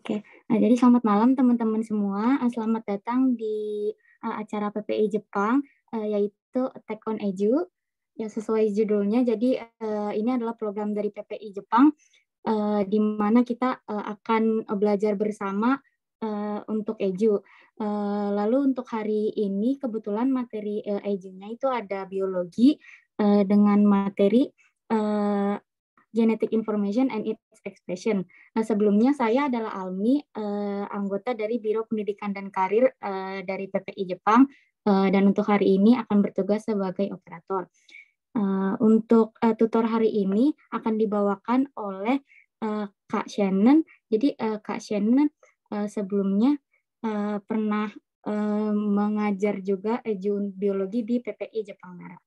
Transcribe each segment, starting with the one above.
Oke, jadi selamat malam teman-teman semua. Selamat datang di acara PPI Jepang, yaitu Attack on Edu. Ya, sesuai judulnya, jadi ini adalah program dari PPI Jepang, di mana kita akan belajar bersama untuk Edu. Lalu untuk hari ini, kebetulan materi Edu-nya itu ada biologi dengan materi Genetic Information and its Expression. Sebelumnya saya adalah Almi, anggota dari Biro Pendidikan dan Karir dari PPI Jepang, dan untuk hari ini akan bertugas sebagai operator. Untuk tutor hari ini akan dibawakan oleh Kak Shannon. Jadi Kak Shannon sebelumnya pernah mengajar juga biologi di PPI Jepang Nara.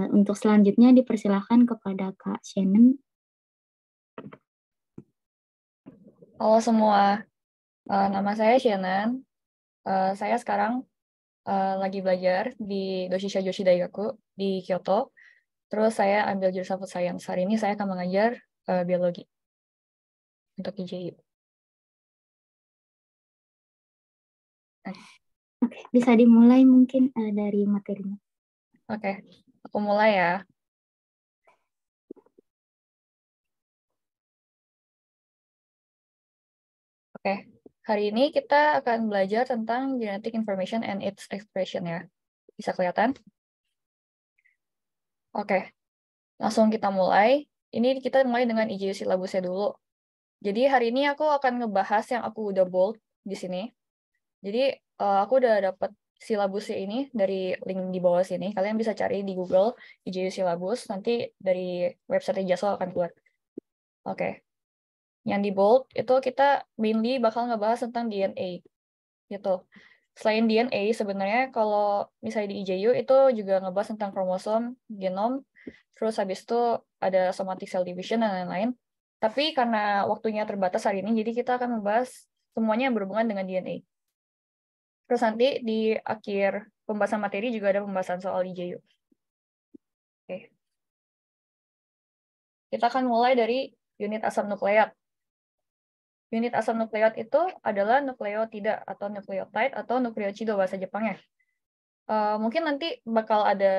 Untuk selanjutnya dipersilahkan kepada Kak Shannon. Halo semua, nama saya Shannon. Saya sekarang lagi belajar di Doshisha Joshi Daigaku di Kyoto. Terus saya ambil jurusan Food Science. Hari ini saya akan mengajar biologi untuk IJU. Oke, bisa dimulai mungkin dari materinya. Oke, aku mulai ya. Oke, hari ini kita akan belajar tentang genetic information and its expression ya. Bisa kelihatan? Oke, langsung kita mulai. Ini kita mulai dengan IJU silabusnya dulu. Jadi hari ini aku akan ngebahas yang aku udah bold di sini. Jadi aku udah dapat silabusnya ini dari link di bawah sini. Kalian bisa cari di Google IJU silabus, nanti dari website JASO akan keluar. Oke. Yang di bold itu kita mainly bakal ngebahas tentang DNA. Gitu. Selain DNA, sebenarnya kalau misalnya di IJU itu juga ngebahas tentang kromosom, genom, terus habis itu ada somatic cell division dan lain-lain. Tapi karena waktunya terbatas hari ini, jadi kita akan membahas semuanya yang berhubungan dengan DNA. Terus nanti di akhir pembahasan materi juga ada pembahasan soal IJU. Oke. Kita akan mulai dari unit asam nukleat. Unit asam nukleat itu adalah nukleotida atau nukleotide atau nukleosido bahasa Jepangnya. Mungkin nanti bakal ada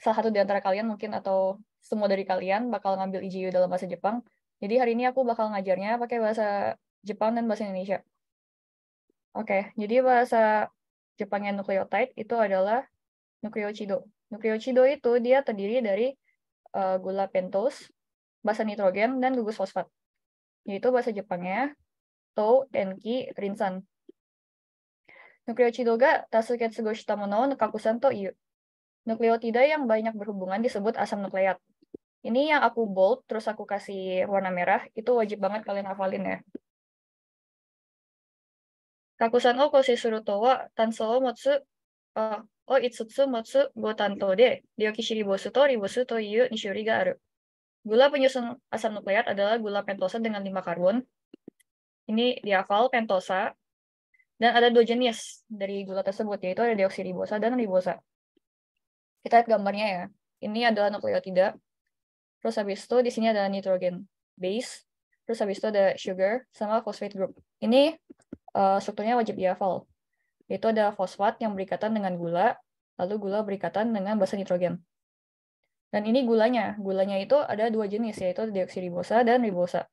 salah satu di antara kalian mungkin atau semua dari kalian bakal ngambil IJU dalam bahasa Jepang. Jadi hari ini aku bakal ngajarnya pakai bahasa Jepang dan bahasa Indonesia. Oke, jadi bahasa Jepangnya nukleotide itu adalah nukleosido. Nukleosido itu dia terdiri dari gula pentose, basa nitrogen, dan gugus fosfat. Yaitu bahasa Jepangnya to, denki, rinsan. Nukleosido ga tasuketsugo shita mono no kakusan to iu. Nukleotida yang banyak berhubungan disebut asam nukleat. Ini yang aku bold, terus aku kasih warna merah, itu wajib banget kalian hafalin ya. Kakusan o kosei suru to wa tanso o motsu o itsutsu motsu go tanto de deoksiribosu to ribosu to iu nishuri ga aru. Gula penyusun asam nukleat adalah gula pentosa dengan 5 karbon. Ini dihafal pentosa. Dan ada 2 jenis dari gula tersebut, yaitu ada deoksiribosa dan ribosa. Kita lihat gambarnya ya. Ini adalah nukleotida. Terus habis itu di sini ada nitrogen base. Terus habis itu ada sugar sama phosphate group. Ini strukturnya wajib dihafal. Yaitu ada fosfat yang berikatan dengan gula, lalu gula berikatan dengan basa nitrogen. Dan ini gulanya. Gulanya itu ada 2 jenis, yaitu deoksiribosa dan ribosa.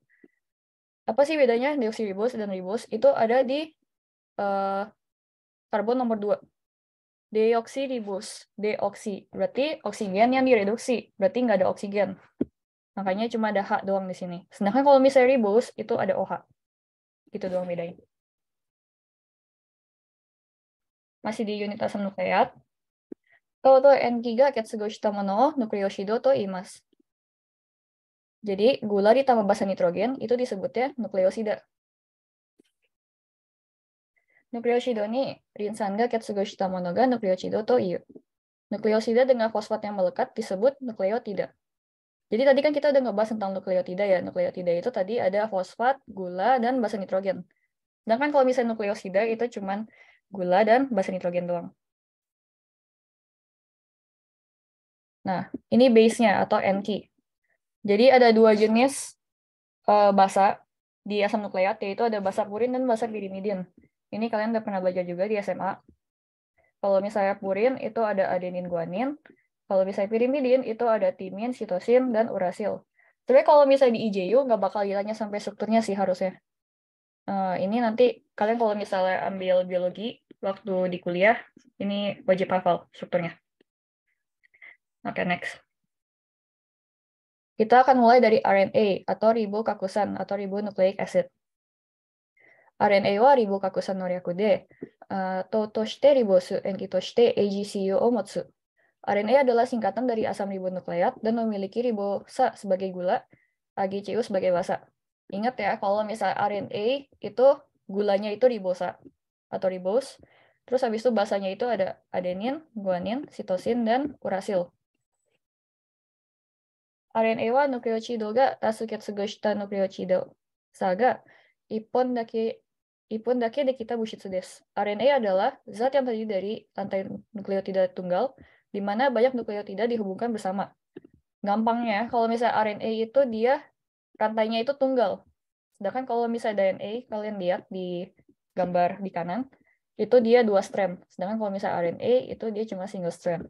Apa sih bedanya deoksiribos dan ribos? Itu ada di karbon nomor 2. Deoksiribos, deoksi, berarti oksigen yang direduksi, berarti nggak ada oksigen. Makanya cuma ada H doang di sini. Sedangkan kalau misalnya ribos, itu ada OH. Itu doang bedanya. Masih di unit asam nukleat. Toto N-ki ga ketsugo shita mono o nukleoshido to iimasu. Jadi, gula ditambah basa nitrogen itu disebutnya nukleosida. Nukleosido ni rinsan ga ketsugo shita mono ga nukleosido to iu. Nukleosida dengan fosfat yang melekat disebut nukleotida. Jadi tadi kan kita udah ngebahas tentang nukleotida ya. Nukleotida itu tadi ada fosfat, gula, dan basa nitrogen. Sedangkan kalau misalnya nukleosida itu cuman gula dan basa nitrogen doang. Nah, ini base-nya atau N-ki. Jadi ada 2 jenis basa. di asam nukleat, yaitu ada basa purin dan basa pirimidin. Ini kalian udah pernah belajar juga di SMA. Kalau misalnya purin itu ada adenin guanin, kalau misalnya pirimidin itu ada timin, sitosin, dan urasil. Tapi kalau misalnya di IJU nggak bakal ditanya sampai strukturnya sih harusnya. Ini nanti kalian kalau misalnya ambil biologi waktu di kuliah, ini wajib hafal strukturnya. Oke, next. Kita akan mulai dari RNA atau ribokakusan atau ribonucleic acid. RNA はリボ核酸の略で、糖としてリボス、塩基として AGCU を持つ。RNA adalah singkatan dari asam ribonukleat dan memiliki ribosa sebagai gula, AGCU sebagai basa. Ingat ya, kalau misalnya RNA itu gulanya itu ribosa atau ribose, terus habis itu basanya itu ada adenin, guanin, sitosin, dan urasil. RNA はヌクレオチードが多数結合したヌクレオチード差が1本だけでkita bushitsu desu. RNA adalah zat yang terdiri dari rantai nukleotida tunggal, di mana banyak nukleotida dihubungkan bersama. Gampangnya, kalau misalnya RNA itu dia rantainya itu tunggal. Sedangkan kalau misalnya DNA, kalian lihat di gambar di kanan, itu dia 2 strand. Sedangkan kalau misalnya RNA, itu dia cuma single strand.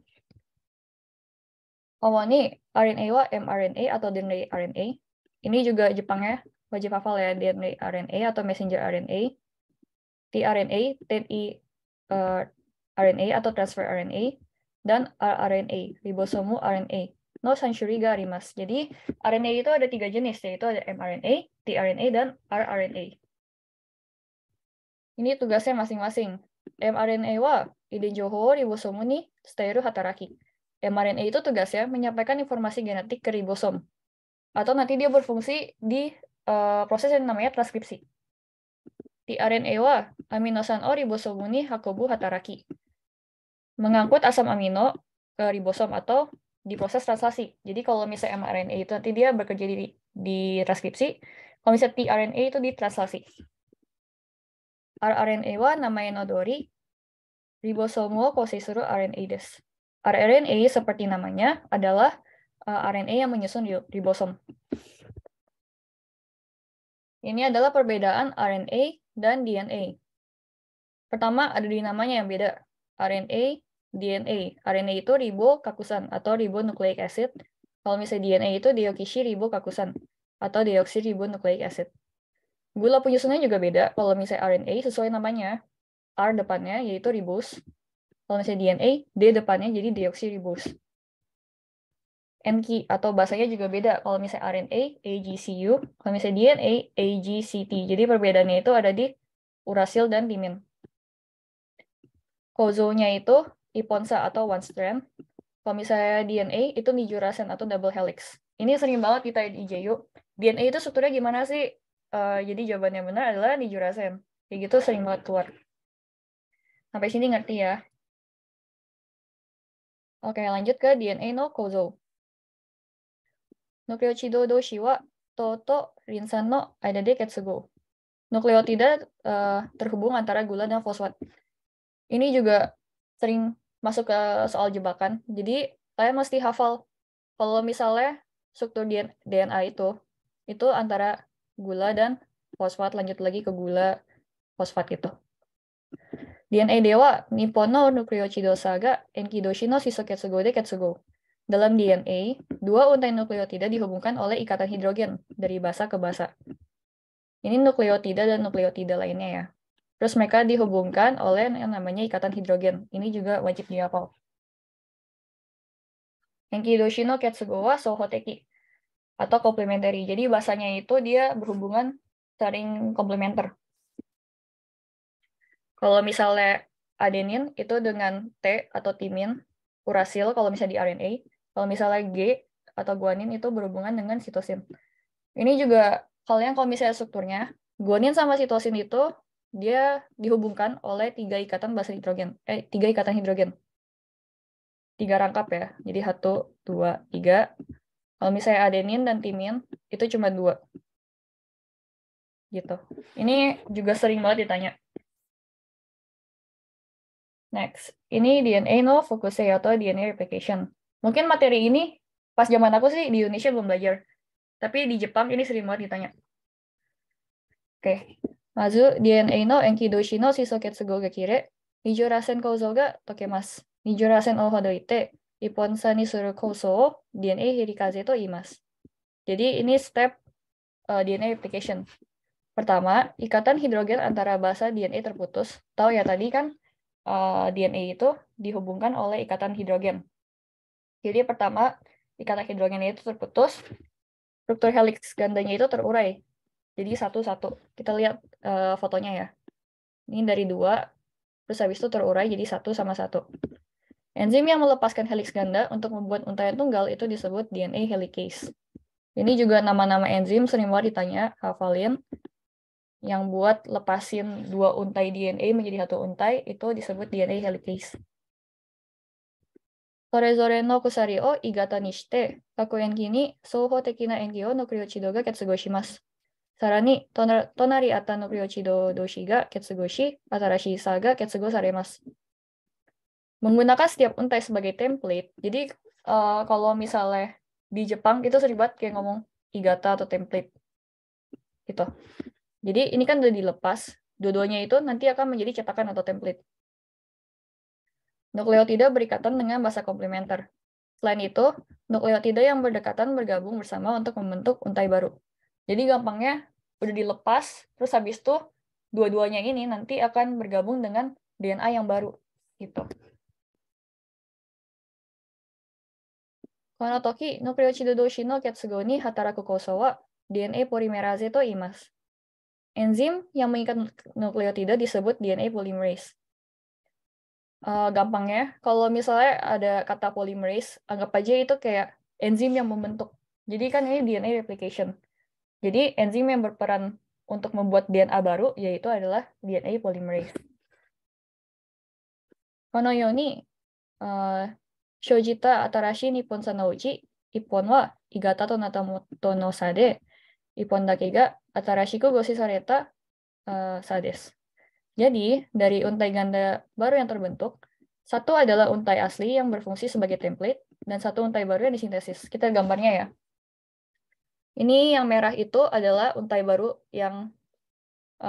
Ini RNA は mRNA atau DNA RNA. Ini juga Jepangnya wajib hafal ya, DNA RNA atau messenger RNA. tRNA, RNA atau transfer RNA, dan rRNA, ribosomu RNA. No sanshuri ga arimasu. Jadi RNA itu ada 3 jenis, yaitu ada mRNA, tRNA, dan rRNA. Ini tugasnya masing-masing. mRNA は遺伝情報をリボソームに伝える働き. mRNA itu tugasnya menyampaikan informasi genetik ke ribosom. Atau nanti dia berfungsi di proses yang namanya transkripsi. tRNA はアミノ酸をリボソームに運ぶ働き. Mengangkut asam amino ke ribosom atau di proses translasi. Jadi kalau misalnya mRNA itu nanti dia bekerja di transkripsi, kalau misalnya tRNA itu di translasi. rRNA は名前の通りribosomを構成する RNA です. rRNA seperti namanya adalah RNA yang menyusun ribosom. Ini adalah perbedaan RNA dan DNA. Pertama, ada di namanya yang beda. RNA, DNA. RNA itu ribokakusan atau ribonucleic acid. Kalau misalnya DNA itu deoksiribokakusan atau deoksiribonucleic acid. Gula penyusunnya juga beda. Kalau misalnya RNA sesuai namanya, R depannya yaitu ribose. Kalau misalnya DNA, D depannya jadi deoksiribose. NQ atau bahasanya juga beda. Kalau misalnya RNA, AGCU. Kalau misalnya DNA, AGCT. Jadi perbedaannya itu ada di urasil dan timin. Kozonya itu iponsa atau one strand. Kalau misalnya DNA itu nijurasen atau double helix. Ini sering banget kita di IJU. DNA itu strukturnya gimana sih? Jadi jawabannya benar adalah nijurasen. Kayak gitu sering banget keluar. Sampai sini ngerti ya? Oke, lanjut ke DNA no kozo. Nukleotida doshi wa to to rinsan no aida de ketsugo. Nukleotida terhubung antara gula dan fosfat. Ini juga sering masuk ke soal jebakan. Jadi kalian mesti hafal kalau misalnya struktur DNA itu antara gula dan fosfat, lanjut lagi ke gula fosfat gitu. DNA では日本のヌクレオチド差が塩基同士のシソ結合で結合. Dalam DNA, 2 untai nukleotida dihubungkan oleh ikatan hidrogen dari basa ke basa. Ini nukleotida dan nukleotida lainnya ya. Terus mereka dihubungkan oleh yang namanya ikatan hidrogen. Ini juga wajib dihafal. Enki doshi no ketsugo wa sohoteki atau komplementari. Jadi basanya itu dia berhubungan saling komplementer. Kalau misalnya adenin itu dengan T atau timin, urasil kalau misalnya di RNA. Kalau misalnya G atau guanin itu berhubungan dengan sitosin. Ini juga kalian kalau misalnya strukturnya, guanin sama sitosin itu dia dihubungkan oleh 3 ikatan basa hidrogen. 3 ikatan hidrogen. 3 rangkap ya. Jadi 1, 2, 3. Kalau misalnya adenin dan timin itu cuma 2. Gitu. Ini juga sering banget ditanya. Next, ini DNA no focusing atau DNA replication. Mungkin materi ini pas zaman aku sih di Indonesia belum belajar. Tapi di Jepang ini sering banget ditanya. Oke. Mazu DNA の塩基同士のシソ結合が切れ、二重らせん構造が解けます。二重らせんをほどいて、一本差にする構想を DNA ヘリカゼと言います。Jadi ini step DNA replication. Pertama, ikatan hidrogen antara basa DNA terputus. Tahu ya tadi kan DNA itu dihubungkan oleh ikatan hidrogen. Jadi pertama, ikatan hidrogennya itu terputus, struktur helix gandanya itu terurai. Jadi satu-satu. Kita lihat fotonya ya. Ini dari 2, terus habis itu terurai jadi 1 sama 1. Enzim yang melepaskan helix ganda untuk membuat untaian tunggal itu disebut DNA helicase. Ini juga nama-nama enzim sering banget ditanya, hafalin. Yang buat lepasin 2 untai DNA menjadi 1 untai, itu disebut DNA helicase. それぞれの鎖を鋳型にして、各塩基に双方的な塩基をヌクレオチドが結合します。さらに、隣り合ったヌクレオチド同士が結合し、新しい差が結合されます。Menggunakan setiap untai sebagai template, jadi kalau misalnya di Jepang itu sering banget kayak ngomong igata atau template gitu. Jadi ini kan udah dilepas, dua-duanya itu nanti akan menjadi cetakan atau template. Nukleotida berikatan dengan basa komplementer. Selain itu, nukleotida yang berdekatan bergabung bersama untuk membentuk untai baru. Jadi gampangnya udah dilepas, terus habis itu dua-duanya ini nanti akan bergabung dengan DNA yang baru gitu. この時、ヌクレオチド同士の結合に働く酵素は DNA ポリメラーゼと言います。Enzim yang mengikat nukleotida disebut DNA polymerase. Gampangnya, kalau misalnya ada kata polymerase, anggap aja itu kayak enzim yang membentuk. Jadi kan ini DNA replication. Jadi enzim yang berperan untuk membuat DNA baru yaitu adalah DNA polymerase. このように、生じた新しい日本差のうち、1本は鋳型となった元の差で、1本だけが新しく合成された差です。Jadi, dari untai ganda baru yang terbentuk, satu adalah untai asli yang berfungsi sebagai template, dan satu untai baru yang disintesis. Kita gambarnya ya. Ini yang merah itu adalah untai baru yang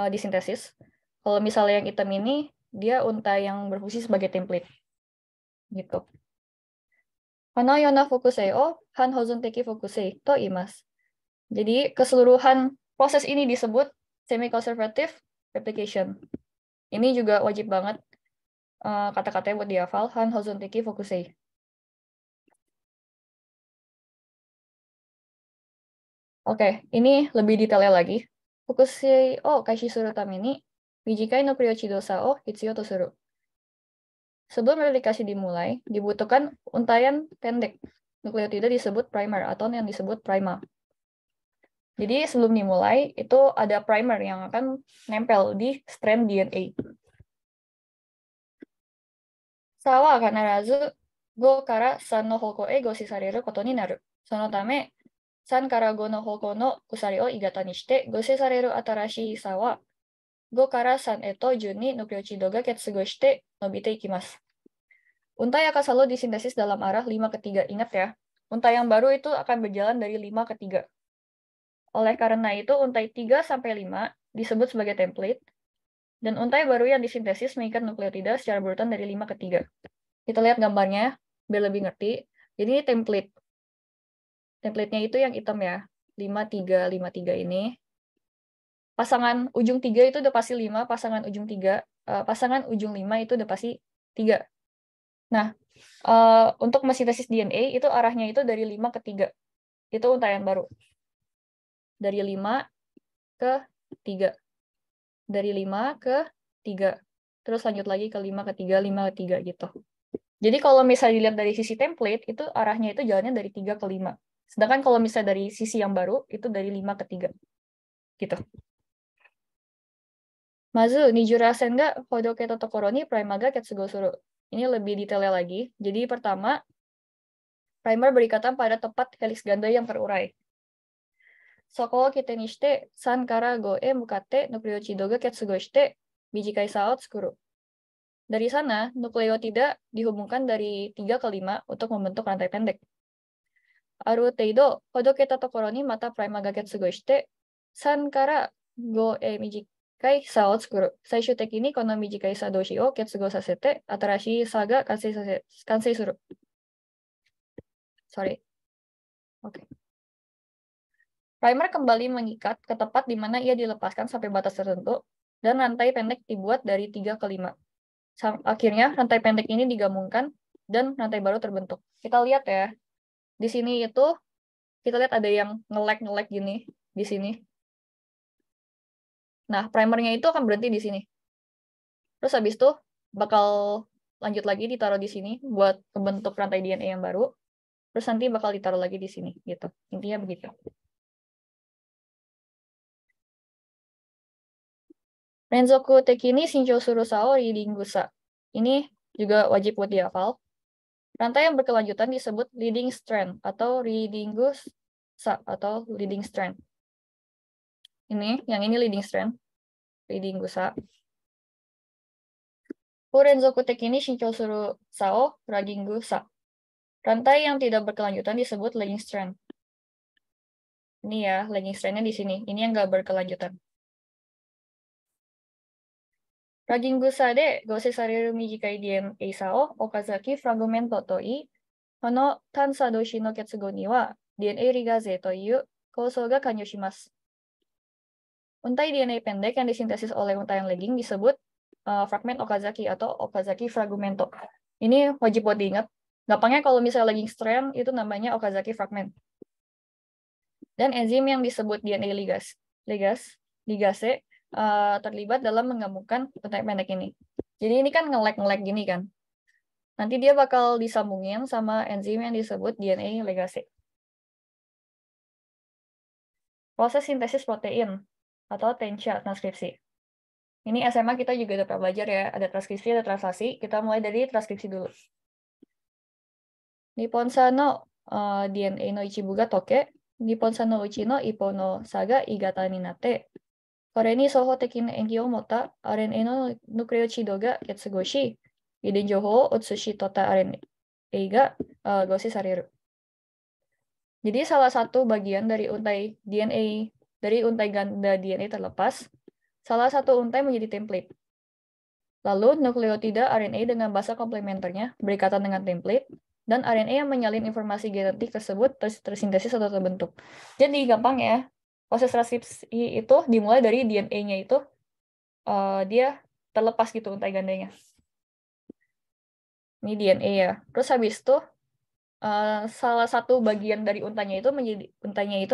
disintesis. Kalau misalnya yang hitam ini, dia untai yang berfungsi sebagai template. Gitu. このような複製を半保存的複製と言います。Jadi, keseluruhan proses ini disebut semi-conservative replication. Ini juga wajib banget kata-katanya buat dihafal, han houzon teki fokusei. Oke, ini lebih detailnya lagi. Fokusei o kaishi suru tame ni mijikai no kryochi dosa o hitsuyou to suru. Sebelum replikasi dimulai, dibutuhkan untaian pendek. Nukleotida disebut primer atau yang disebut prima. Jadi sebelum dimulai, itu ada primer yang akan nempel di strand DNA. 差は必ず5から3の方向へ合成されることになる。そのため、3から5の方向の鎖を鋳型にして合成される新しい差は5から3へと順にヌクレオチドが結合して伸びていきます。Untai akan selalu disintesis dalam arah 5 ke 3. Ingat ya, untai yang baru itu akan berjalan dari 5 ke 3. Oleh karena itu, untai 3 sampai 5 disebut sebagai template, dan untai baru yang disintesis mengikat nukleotida secara berurutan dari 5 ke 3. Kita lihat gambarnya, biar lebih ngerti. Jadi ini template. Template-nya itu yang hitam ya, 5, 3, 5, 3 ini. Pasangan ujung 3 itu udah pasti 5, pasangan ujung 5 itu udah pasti 3. Nah, untuk mensintesis DNA itu arahnya itu dari 5 ke 3. Itu untaian baru. Dari 5 ke 3. Dari 5 ke 3. Terus lanjut lagi ke 5 ke 3, 5 ke 3 gitu. Jadi kalau misalnya dilihat dari sisi template, itu arahnya itu jalannya dari 3 ke 5. Sedangkan kalau misalnya dari sisi yang baru, itu dari 5 ke 3. Gitu. Mazu, nijurasen ga hodoke to tokoro ni primer ga ketsugo suru. Ini lebih detailnya lagi. Jadi pertama, primer berikatan pada tepat helix ganda yang terurai. Soko kite ni shite 3 から5へ向かってヌクレオチドが結合して短い差を作る. Dari sana, nukleotida dihubungkan dari 3 ke 5 untuk membentuk rantai pendek. Aru teido, hodoketa tokoro ni mata primer ga ketsugo shite 3 からご、短い差を作る。最終的にこの短い差同士を結合させて、新しい差が完成する。Sorry. Oke. Primer kembali mengikat ke tempat di mana ia dilepaskan sampai batas tertentu, dan rantai pendek dibuat dari 3 ke 5. Akhirnya, rantai pendek ini digabungkan, dan rantai baru terbentuk. Kita lihat ya, di sini itu, kita lihat ada yang nge-lag gini, di sini. Nah, primernya itu akan berhenti di sini. Terus habis itu, bakal lanjut lagi ditaruh di sini, buat membentuk rantai DNA yang baru. Terus nanti bakal ditaruh lagi di sini, gitu. Intinya begitu. Renzoku tekini Shinchou Surusao Ridingusa. Ini juga wajib buat dihafal. Rantai yang berkelanjutan disebut leading strand atau Ridingusa atau leading strand. Yang ini leading strand, Ridingusa. Renzoku tekini Shinchou Surusao Ragingusa. Rantai yang tidak berkelanjutan disebut lagging strand. Ini ya, lagging strand-nya di sini. Ini yang nggak berkelanjutan. Ragingusa de gose sareru mijikai DNA差を岡崎フラグメントといい、この単差同士の結合には DNA リガゼという構想が関与します。Untai DNA pendek yang disintesis oleh untai yang lagging disebut fragmen Okazaki atau Okazaki fragmento. Ini wajib buat diingat. Gampangnya kalau misalnya lagging strand itu namanya Okazaki fragment. Dan enzim yang disebut DNA ligase terlibat dalam menggabungkan untai pendek ini. Jadi ini kan nge-lag gini kan. Nanti dia bakal disambungin sama enzim yang disebut DNA ligase. Proses sintesis protein atau Tensha transkripsi. Ini SMA kita juga udah pernah belajar ya, ada transkripsi, ada translasi. Kita mulai dari transkripsi dulu. Nipponsa no DNA no ichibu ga toke, Nipponsa no uchi no ippo no sa ga igata ni natte, これに双方的な塩基を持った RNA のヌクレオチドが結合し、遺伝情報を写し取った RNA が合成される。Jadi salah satu bagian dari untai DNA, dari untai ganda DNA terlepas, salah satu untai menjadi template. Lalu nukleotida RNA dengan basa komplementernya berikatan dengan template, dan RNA yang menyalin informasi genetik tersebut tersintesis atau terbentuk. Jadi gampang ya, proses transkripsi itu dimulai dari DNA-nya itu dia terlepas gitu untai gandanya. Ini DNA ya. Terus habis itu salah satu bagian dari untainya itu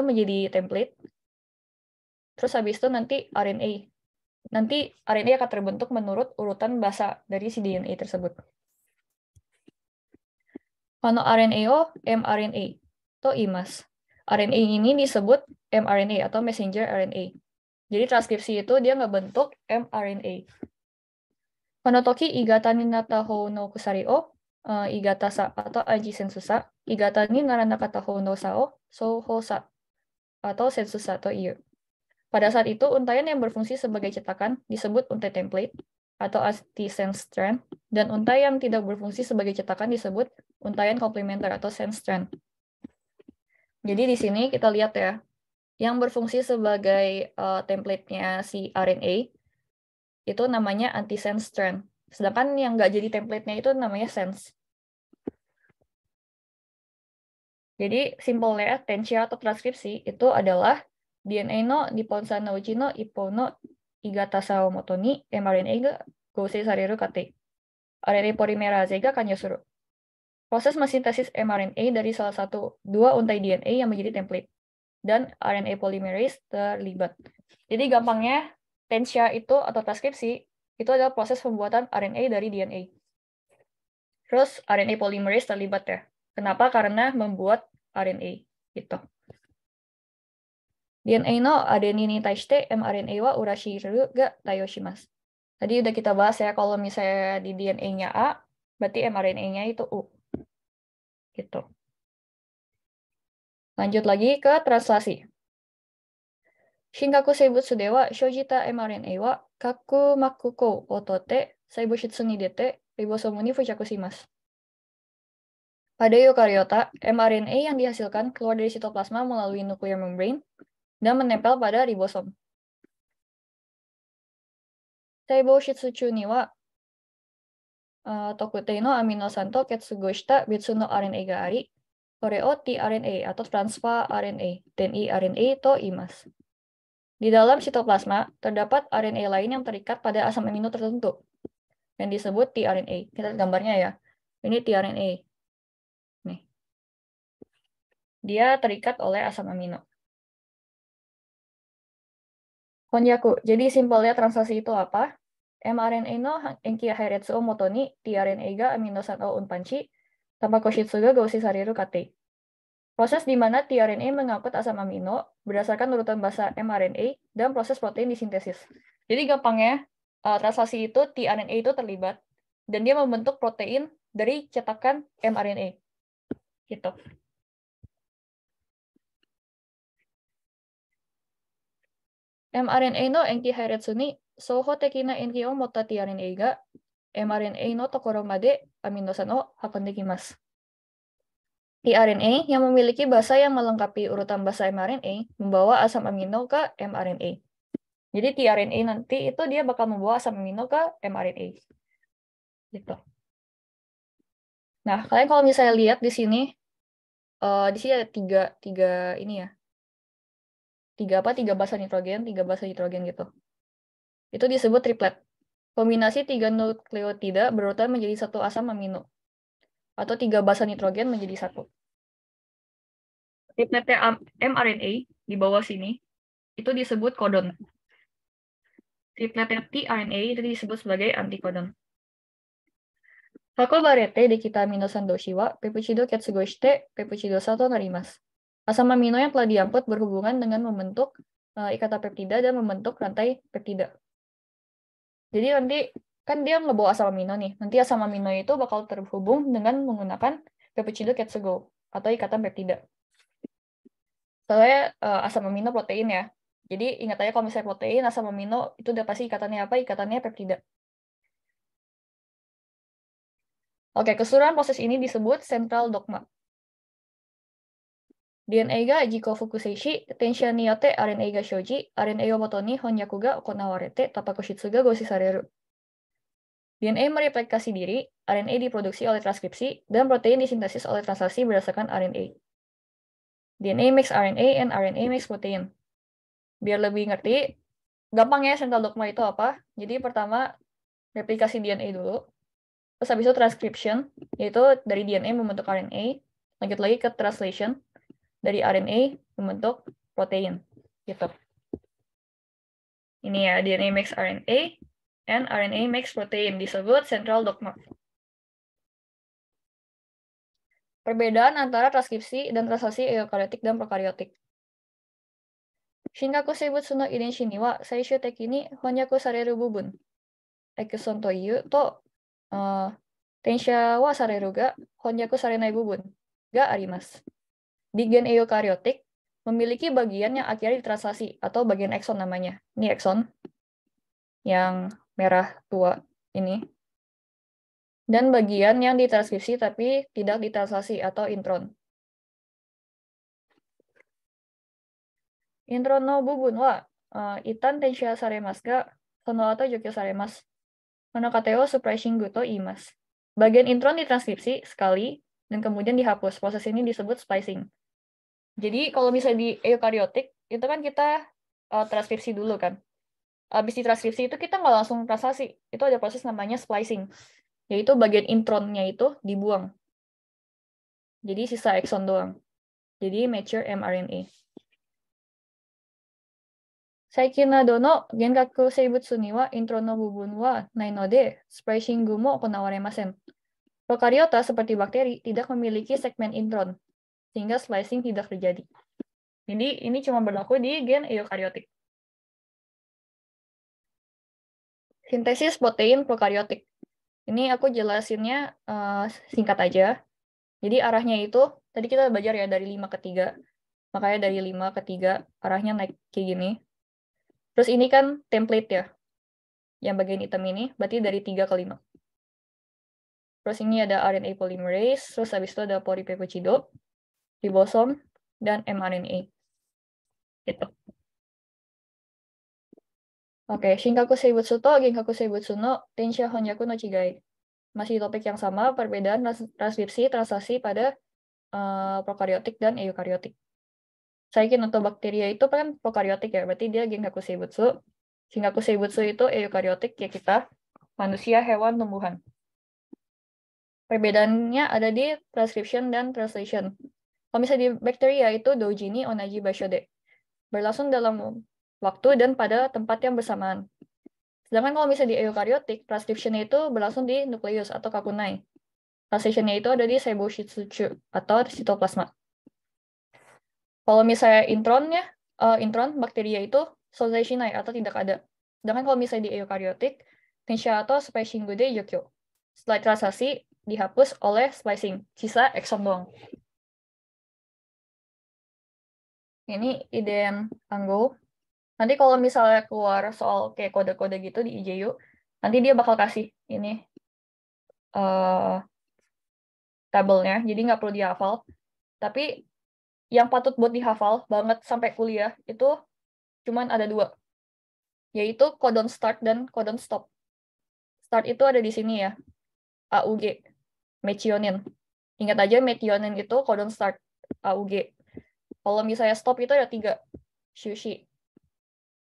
menjadi template. Terus habis itu nanti RNA. Nanti RNA akan terbentuk menurut urutan basa dari si DNA tersebut. Kalau RNA o mRNA to imas. RNA ini disebut mRNA atau messenger RNA. Jadi transkripsi itu dia ngebentuk mRNA. Kono toki igata ni natta hou no kusari o igata sa atau anji-sensu sa, igata ni naranakata hou no sa o souhou sa atau sensu sa to iu. Pada saat itu, untaian yang berfungsi sebagai cetakan disebut untai template atau anti-sense strand, dan untai yang tidak berfungsi sebagai cetakan disebut untaian komplementer atau sense strand. Jadi di sini kita lihat ya, yang berfungsi sebagai template-nya si RNA itu namanya anti-sense strand. Sedangkan yang nggak jadi template-nya itu namanya sense. Jadi simpelnya Tensha atau transkripsi itu adalah DNA no Nipponsa no uchi no ippo no igata sa o moto ni mRNA ga gousei sareru kate. RNA polymerase ga kanyo suru. Proses mensintesis mRNA dari salah satu dua untai DNA yang menjadi template. Dan RNA polymerase terlibat. Jadi gampangnya Tensha itu atau transkripsi itu adalah proses pembuatan RNA dari DNA. Terus RNA polymerase terlibat ya. Kenapa? Karena membuat RNA gitu. DNA no adenin ni taishite mRNA wa urashiru ga tayoshimasu. Tadi udah kita bahas ya, kalau misalnya di DNA-nya A, berarti mRNA-nya itu U. Gitu. Lanjut lagi ke translasi. Shingaku seibutsu de wa shojita mRNA wa kakumakuko o totte saiboshitsu ni dete ribosomu ni fujaku shimasu. Pada eukariota, mRNA yang dihasilkan keluar dari sitoplasma melalui nuclear membrane dan menempel pada ribosom. Seibou shitsuchu ni wa tokutei no aminosan to ketsugo shita betsu no RNA ga ari, kore o tRNA atau transfer RNA dan iRNA to imasu. Di dalam sitoplasma terdapat RNA lain yang terikat pada asam amino tertentu yang disebut tRNA. Kita lihat gambarnya ya. Ini tRNA. Nih. Dia terikat oleh asam amino. Honyaku. Jadi simpelnya translasi itu apa? mRNA no enki hairetsu o moto ni tRNA ga aminosan o unpanchi tapakoshitsu ga goshisareru kate. Proses di mana tRNA mengangkut asam amino berdasarkan urutan bahasa mRNA dan proses protein disintesis. Jadi gampangnya, translasi itu tRNA itu terlibat dan dia membentuk protein dari cetakan mRNA. Gitu. mRNA no enki hairetsu ni soho teki na enki o motta tRNA ga mRNA no tokoro made aminosan o hakon dekimasu. tRNA yang memiliki basa yang melengkapi urutan basa mRNA membawa asam amino ke mRNA. Jadi tRNA nanti itu dia bakal membawa asam amino ke mRNA. Gitu. Nah, kalian kalau misalnya lihat di sini ada tiga ini ya. Tiga basa nitrogen gitu. Itu disebut triplet. Kombinasi 3 nukleotida berurutan menjadi satu asam amino. Atau 3 basa nitrogen menjadi satu. Tripletnya mRNA di bawah sini itu disebut kodon. Tripletnya tRNA itu disebut sebagai antikodon. Hakobarete de kita aminosan doshi wa peptido ketsugo shite peptidosa to narimasu. Asam amino yang telah diangkut berhubungan dengan membentuk ikatan peptida dan membentuk rantai peptida. Jadi nanti kan dia ngebawa asam amino nih. Nanti asam amino itu bakal terhubung dengan menggunakan peptido ketsugo atau ikatan peptida. Soalnya asam amino protein ya. Jadi ingat aja kalau misalnya protein, asam amino itu udah pasti ikatannya apa? Ikatannya peptida. Oke, keseluruhan proses ini disebut central dogma. DNA ga jiko fukuseishi, tensha ni yotte RNA ga shoji, RNA o moto ni honyaku ga okonawarete, tapakoshitsu ga goshisareru. DNA mereplikasi diri, RNA diproduksi oleh transkripsi, dan protein disintesis oleh translasi berdasarkan RNA. DNA makes RNA and RNA makes protein. Biar lebih ngerti, gampang ya central dogma itu apa. Jadi pertama, replikasi DNA dulu. Terus habis itu transcription, yaitu dari DNA membentuk RNA. Lanjut lagi ke translation, dari RNA membentuk protein. Gitu. Ini ya, DNA makes RNA, and RNA makes protein. Disebut central dogma. Perbedaan antara transkripsi dan translasi eukariotik dan prokariotik. Shingaku seibutsu no idenshi ni wa saishu teki ni honyaku sareru bubun. Exon to iu to tensha wa sareru ga honyaku sarenai bubun ga arimasu. Di gen eukariotik memiliki bagian yang akhirnya ditranslasi atau bagian ekson namanya. Ini ekson yang merah tua ini. Dan bagian yang ditranskripsi tapi tidak ditranslasi atau intron. Intron no bubun wa itan tensha saremasu ga sono ato jokyo saremasu. Monokateo suppressing to imasu. Bagian intron ditranskripsi sekali dan kemudian dihapus. Proses ini disebut splicing. Jadi kalau misalnya di eukariotik itu kan kita transkripsi dulu kan. Habis ditranskripsi itu kita nggak langsung translasi. Itu ada proses namanya splicing. Yaitu bagian intronnya itu dibuang. Jadi sisa ekson doang. Jadi mature mRNA. Saikin nado no gengaku seibutsu ni wa intron no bubun wa nai node splicing mo okonawaremasen. Prokariota seperti bakteri tidak memiliki segmen intron, sehingga splicing tidak terjadi. Jadi ini cuma berlaku di gen eukariotik. Sintesis protein prokariotik. Ini aku jelasinnya singkat aja. Jadi arahnya itu, tadi kita belajar ya dari 5 ke 3. Makanya dari 5 ke 3, arahnya naik kayak gini. Terus ini kan template ya. Yang bagian hitam ini, berarti dari 3 ke 5. Terus ini ada RNA polymerase, terus habis itu ada polypeptide, ribosom, dan mRNA. Gitu. Oke, Shinkaku Seibutsu to Genkaku Seibutsu no Tensha Honjaku no Chigai. Masih topik yang sama, perbedaan transkripsi translasi pada prokaryotik dan eukaryotik. Saikin untuk bakteria itu kan prokaryotik ya, berarti dia Genkaku Seibutsu. Shinkaku Seibutsu itu eukaryotik ya kita, manusia, hewan, tumbuhan. Perbedaannya ada di transcription dan translation. Kalau misalnya di bakteria itu doji ni onaji bashode. Berlangsung dalam waktu dan pada tempat yang bersamaan. Sedangkan kalau misalnya di eukaryotik, transkripsinya itu berlangsung di nukleus atau kakunai. Translation-nya itu ada di seiboshitsuchu atau sitoplasma. Kalau misalnya intron bakteria itu sozai shinai atau tidak ada. Sedangkan kalau misalnya di eukaryotik, tensha atau splicing de yokyo. Setelah translasi dihapus oleh splicing, sisa exon doang. Ini iden Anggo. Nanti kalau misalnya keluar soal kayak kode-kode gitu di IJU, nanti dia bakal kasih ini tabelnya, jadi nggak perlu dihafal. Tapi yang patut buat dihafal banget sampai kuliah itu cuman ada 2, yaitu codon start dan codon stop. Start itu ada di sini ya, AUG, methionine. Ingat aja methionine itu codon start, AUG. Kalau misalnya stop itu ada 3, sushi.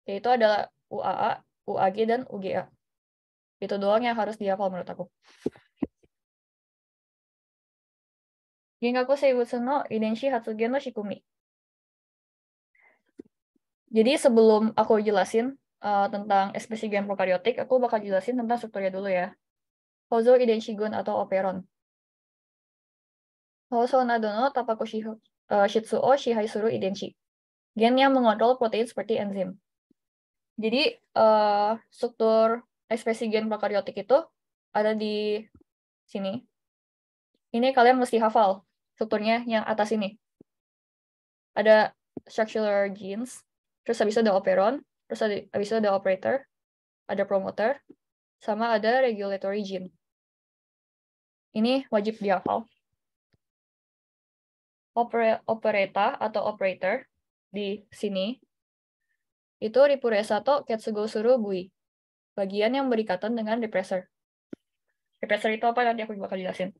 Yaitu adalah UAA, UAG, dan UGA. Itu doang yang harus dihafal menurut aku. Genkaku Seibutsu no Idenshi Hatsugen no Shikumi. Jadi sebelum aku jelasin tentang ekspresi gen prokaryotik, aku bakal jelasin tentang strukturnya dulu ya. Hozo Idenshi Gun atau operon. Hoso nado no tapaku shitsu o shihai suru idenshi. Gen yang mengontrol protein seperti enzim. Jadi struktur ekspresi gen prokaryotik itu ada di sini. Ini kalian mesti hafal strukturnya yang atas ini. Ada structural genes, terus habis itu ada operon, terus habis itu ada operator, ada promoter, sama ada regulatory gene. Ini wajib dihafal. Opereta atau operator di sini itu Ripuresa to Ketsugo Suru Bui, bagian yang berikatan dengan repressor. Repressor itu apa nanti aku bakal jelasin.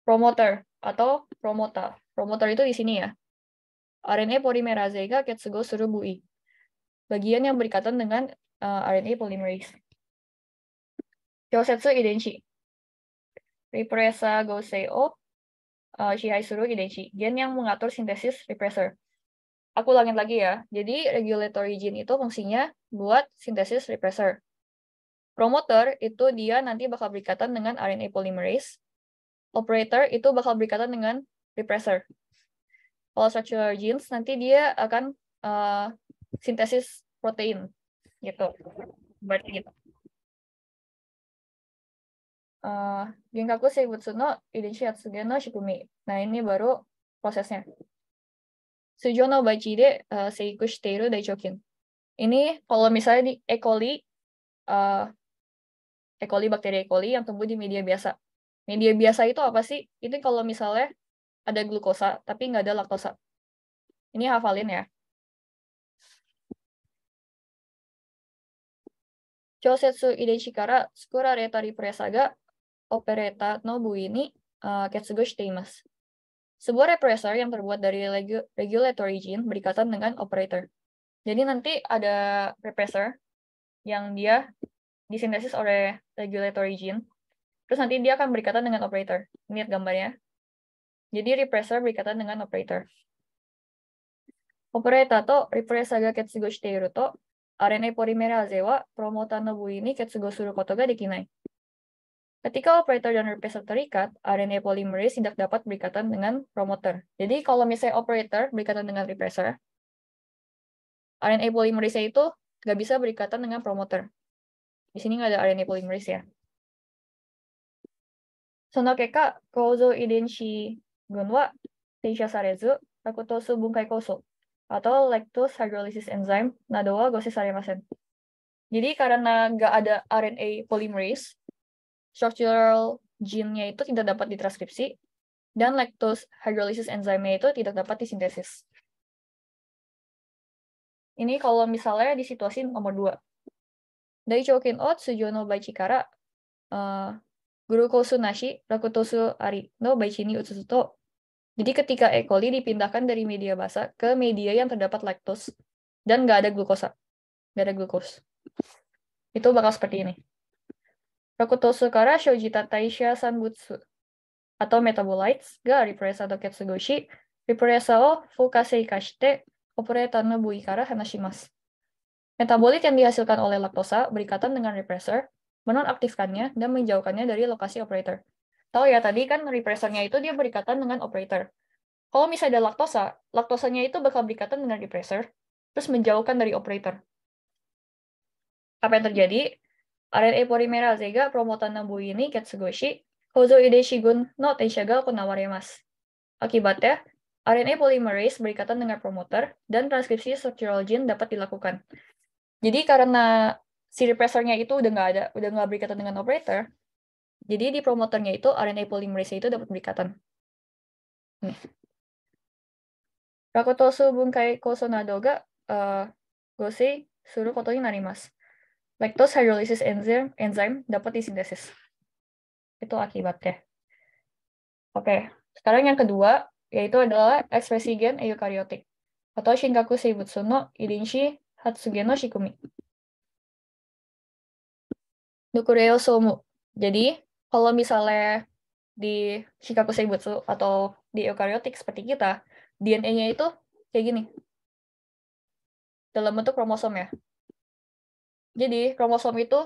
Promoter atau promota. Promoter itu di sini ya. RNA polymerase ga Ketsugo Suru Bui, bagian yang berikatan dengan RNA polymerase. Kyosetsu Idenshi. Repressa Gosei o Shihai Suru Idenshi, gen yang mengatur sintesis repressor. Aku ulangin lagi ya. Jadi regulatory gene itu fungsinya buat sintesis repressor. Promoter itu dia nanti bakal berikatan dengan RNA polymerase. Operator itu bakal berikatan dengan repressor. Kalau structural genes nanti dia akan sintesis protein gitu. Berarti gitu. Genkaku Seibutsu no Idenshi Hatsugen no Shikumi. Nah, ini baru prosesnya. Sujo no bachi de seiku shiteiru daichokin. Ini kalau misalnya di E. coli, bakteri E. coli yang tumbuh di media biasa. Media biasa itu apa sih? Itu kalau misalnya ada glukosa, tapi nggak ada laktosa. Ini hafalin ya. Chosetsu idenshi kara tsukurareta repressa ga opereta no bui ni ketsugo shiteimasu. Sebuah repressor yang terbuat dari regulatory gene berikatan dengan operator. Jadi nanti ada repressor yang dia disintesis oleh regulatory gene, terus nanti dia akan berikatan dengan operator. Lihat gambarnya. Jadi repressor berikatan dengan operator. Operator to repressor ga ketsugo shiteiru to RNA polymerase wa promoter no bui ni ketsugo suru koto ga dekinai. Ketika operator dan repressor terikat, RNA polymerase tidak dapat berikatan dengan promoter. Jadi kalau misalnya operator berikatan dengan repressor, RNA polymerase itu nggak bisa berikatan dengan promoter. Di sini nggak ada RNA polymerase ya. Sono keka, kouzo idenshi gun wa teisha sarezu, lakutosu bunkai koso, atau lactose hydrolysis enzyme, nado wa gosei saremasen. Jadi karena nggak ada RNA polymerase, structural gene-nya itu tidak dapat ditranskripsi, dan lactose hydrolysis enzyme-nya itu tidak dapat disintesis. Ini kalau misalnya di situasi nomor 2. Daichoukin o tsujo no baichi kara glukosu nashi rakutosu ari no baichi ni utsusu to. Jadi ketika E. coli dipindahkan dari media basah ke media yang terdapat laktos dan nggak ada glukosa, nggak ada glukos. Itu bakal seperti ini. Rakutosu kara shoujita taisha sanbutsu atau metabolites ga represa to ketsugoshi, represa o fukase ikashite operator no bui kara hanashimasu. Metabolit yang dihasilkan oleh laktosa berikatan dengan repressor, menonaktifkannya dan menjauhkannya dari lokasi operator. Tahu ya, tadi kan repressornya itu dia berikatan dengan operator. Kalau misalnya ada laktosa, laktosanya itu bakal berikatan dengan repressor, terus menjauhkan dari operator. Apa yang terjadi? RNA polymerase ga promotan bui ini ketsugoshi, hozo ideshi gun no tensha ga konawaremasu. Akibatnya, RNA polymerase berikatan dengan promoter dan transkripsi structural gene dapat dilakukan. Jadi karena si repressornya itu udah nggak berikatan dengan operator, jadi di promoternya itu RNA polymerase itu dapat berikatan. Nih. Rakutosu bunkai koso nado ga gosei suru koto ni narimasu. Lactose hydrolysis enzyme dapat disintesis. Itu akibatnya. Oke, sekarang yang kedua yaitu adalah ekspresi gen eukariotik atau Shinkaku Seibutsu no Idenshi Hatsugen no Shikumi. Nucleosomu. Jadi, kalau misalnya di Shinkaku Seibutsu atau di eukariotik seperti kita, DNA-nya itu kayak gini. Dalam bentuk kromosom ya. Jadi, kromosom itu,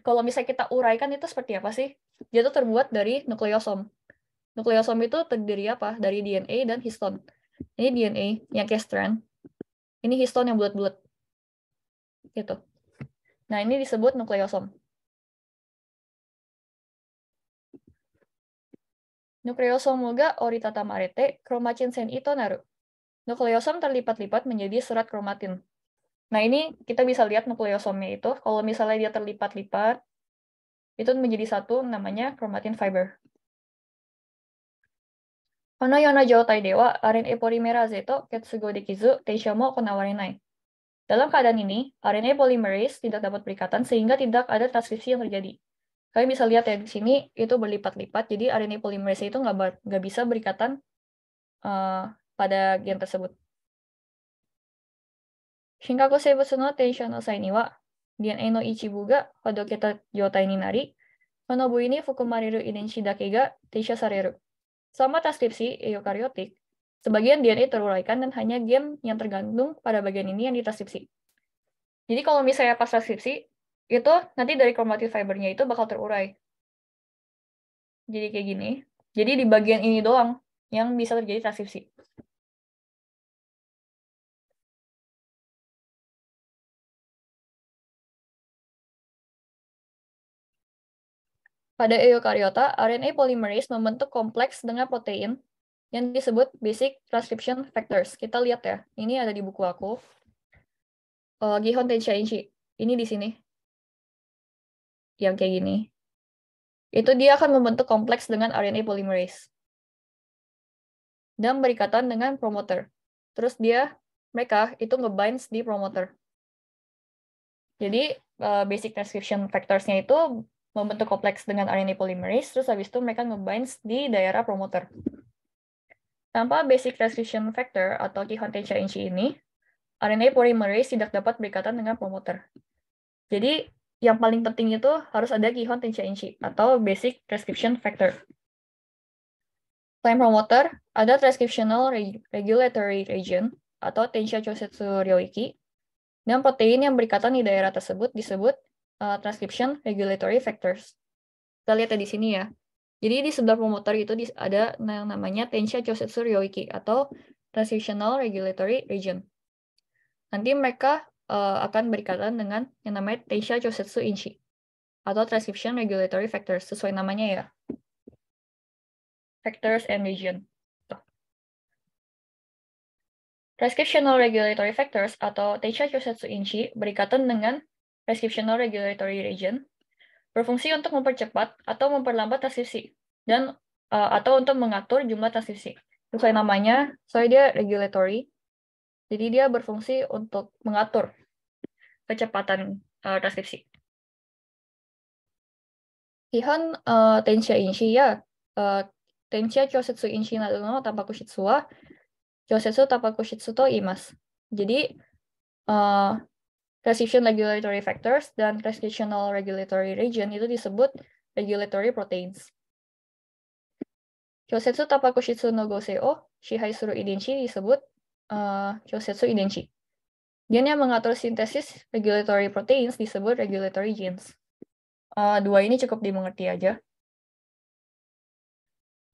kalau misalnya kita uraikan itu seperti apa sih? Dia itu terbuat dari nukleosom. Nukleosom itu terdiri apa? Dari DNA dan histon. Ini DNA yang kayak strand. Ini histon yang bulat-bulat. Gitu. Nah, ini disebut nukleosom. Nukleosom ga oritatamarete kromatin sen ito naru. Nukleosom terlipat-lipat menjadi serat kromatin. Nah, ini kita bisa lihat nukleosomnya itu. Kalau misalnya dia terlipat-lipat, itu menjadi satu namanya chromatin fiber. Kono yona joutai dewa RNA polymerase to ketsugo dekizu teisha mo konawarenai. Dalam keadaan ini, RNA polymerase tidak dapat berikatan sehingga tidak ada transkripsi yang terjadi. Kalian bisa lihat ya di sini itu berlipat-lipat, jadi RNA polymerase itu nggak bisa berikatan pada gen tersebut. Shinkaku seibutsu no teisha no sai ni wa DNA no ichibu ga hodoketa joutai ni nari, kono bui ni fukumareru idenshi dake ga teisha sareru. Selama transkripsi eukariotik, sebagian DNA teruraikan dan hanya gen yang tergantung pada bagian ini yang ditranskripsi. Jadi kalau misalnya pas transkripsi, itu nanti dari chromatin fibernya itu bakal terurai. Jadi kayak gini. Jadi di bagian ini doang yang bisa terjadi transkripsi. Pada eukariota, RNA polymerase membentuk kompleks dengan protein yang disebut basic transcription factors. Kita lihat ya, ini ada di buku aku. Gihon Tensha-inshi. Ini di sini. Yang kayak gini. Itu dia akan membentuk kompleks dengan RNA polymerase. Dan berikatan dengan promoter. Terus mereka itu ngebinds di promoter. Jadi basic transcription factors-nya itu membentuk kompleks dengan RNA polymerase, terus habis itu mereka ngebinds di daerah promoter. Tanpa basic transcription factor atau Gihon Tensha-inshi ini, RNA polymerase tidak dapat berikatan dengan promoter. Jadi yang paling penting itu harus ada Gihon Tensha-inshi atau basic transcription factor. Selain promoter, ada transcriptional regulatory region atau Tensha Chosetsu Ryoiki, dan protein yang berikatan di daerah tersebut disebut transcription regulatory factors. Kita lihat di sini ya. Jadi di sebelah promoter itu ada yang namanya Tensha Chosetsu Ryoiki atau transcriptional regulatory region. Nanti mereka akan berikatan dengan yang namanya Tensha Chosetsu Inshi atau transcription regulatory factors, sesuai namanya ya. Factors and region. Transcriptional regulatory factors atau Tensha Chosetsu Inshi berikatan dengan transcriptional regulatory region, berfungsi untuk mempercepat atau memperlambat transkripsi dan atau untuk mengatur jumlah transkripsi. Sesuai namanya, soalnya dia regulatory. Jadi dia berfungsi untuk mengatur kecepatan transkripsi. Hihan tensha inshi ya tensha kyosetsu inshi nado no tapakushitsu wa kyosetsu tapakushitsu to iimasu. Jadi transcription regulatory factors dan transcriptional regulatory region itu disebut regulatory proteins. Kyosetsu tapakushitsu no gosei o shihai suru idenshi disebut kyosetsu idenshi. Gen yang mengatur sintesis regulatory proteins disebut regulatory genes. Dua ini cukup dimengerti aja.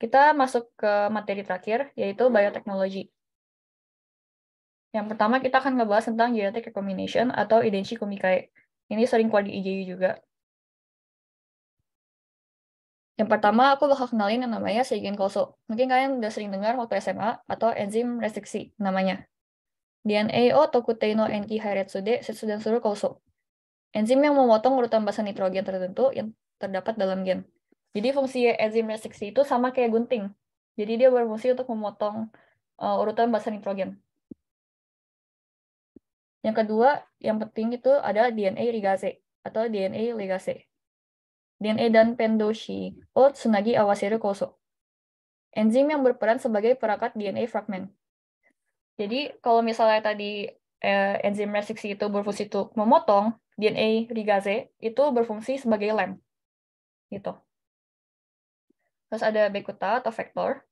Kita masuk ke materi terakhir, yaitu bioteknologi. Yang pertama kita akan ngebahas tentang genetic recombination atau Idenshi Kumikae. Ini sering keluar di IJU juga. Yang pertama aku bakal kenalin yang namanya Seigen Koso. Mungkin kalian udah sering dengar waktu SMA atau enzim restriksi namanya. DNA o Tokutei no Enki Hairetsu de Setsudan Suru Koso. Enzim yang memotong urutan basa nitrogen tertentu yang terdapat dalam gen. Jadi fungsi enzim restriksi itu sama kayak gunting. Jadi dia berfungsi untuk memotong urutan basa nitrogen. Yang kedua, yang penting itu adalah DNA ligase atau DNA ligase. DNA dan pendoshi o tsunagi awaseru koso. Enzim yang berperan sebagai perekat DNA fragmen. Jadi kalau misalnya tadi enzim restriksi itu berfungsi untuk memotong, DNA ligase itu berfungsi sebagai lem. Gitu. Terus ada bekuta atau vektor.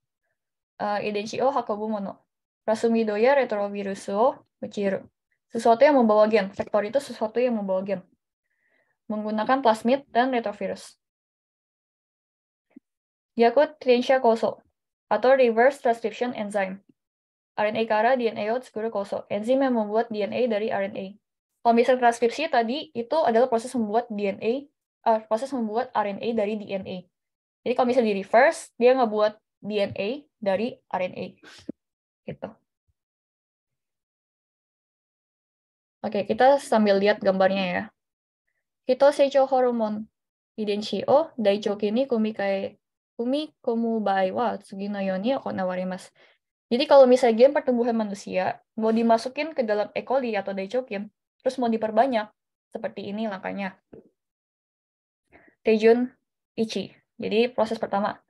Idenshi o hakobu mono. Rasumido ya retrovirus o uchiru. Sesuatu yang membawa gen. Vektor itu sesuatu yang membawa gen. Menggunakan plasmid dan retrovirus. Yakut Tensha Koso atau reverse transcription enzyme. RNA kara DNA o tsukuru koso. Enzim yang membuat DNA dari RNA. Kalau misalnya transkripsi tadi itu adalah proses membuat DNA, proses membuat RNA dari DNA. Jadi kalau misalnya di reverse, dia ngebuat DNA dari RNA. Gitu. Oke, kita sambil lihat gambarnya ya. Hito seicho hormon idenshi o daichoki ni kumikomu bai wa tsugi no you ni okonawarimasu. Jadi kalau misalnya gen pertumbuhan manusia mau dimasukin ke dalam E. coli atau daichokin, terus mau diperbanyak, seperti ini langkahnya. Teijun ichi. Jadi proses pertama.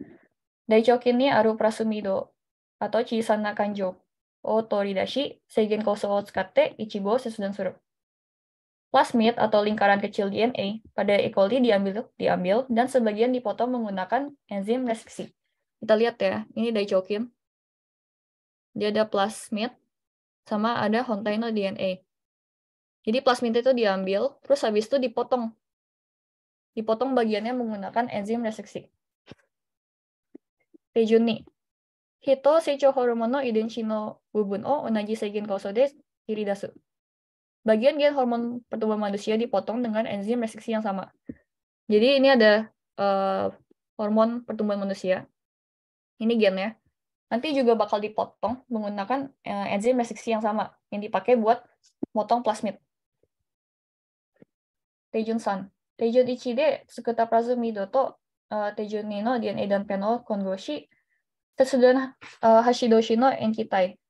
Daichokin ni aru prasumido atau chisan na kanjo o toridashi seigen koso o tsukatte ichibo setsudan suru. Plasmid atau lingkaran kecil DNA pada E. coli diambil dan sebagian dipotong menggunakan enzim restriksi. Kita lihat ya, ini daichokin. Dia ada plasmid sama ada hontai no DNA. Jadi plasmid itu diambil, terus habis itu dipotong. Dipotong bagiannya menggunakan enzim restriksi. Teijun ni. Hito seicho hormon no idenshi no bubun o onaji seigen koso de iridasu. Bagian gen hormon pertumbuhan manusia dipotong dengan enzim restriksi yang sama. Jadi ini ada hormon pertumbuhan manusia. Ini gennya. Nanti juga bakal dipotong menggunakan enzim restriksi yang sama yang dipakai buat motong plasmid. Teijun-san. Teijun ichi de tsukuta plasmido to teijun ni no DNA dan pen o kongoshi tetsudan hashidoshi no enkitai.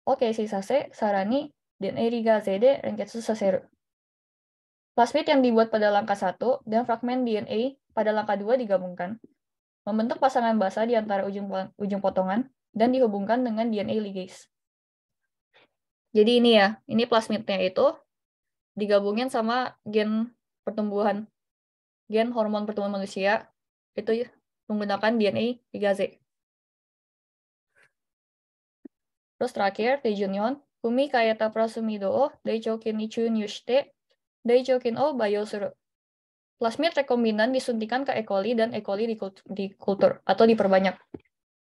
Oke, sisase sarani DNA ligase de renketsu saseru. Plasmid yang dibuat pada langkah 1 dan fragmen DNA pada langkah 2 digabungkan, membentuk pasangan basa di antara ujung potongan dan dihubungkan dengan DNA ligase. Jadi ini ya, ini plasmidnya itu digabungin sama gen pertumbuhan, gen hormon pertumbuhan manusia, itu menggunakan DNA ligase. Terus terakhir, Teijunyon, kumi kayata prasumido o daichokin ni chunyu shite, daichokin o biosuru. Plasmid rekombinan disuntikan ke E. coli dan E. coli dikultur atau diperbanyak.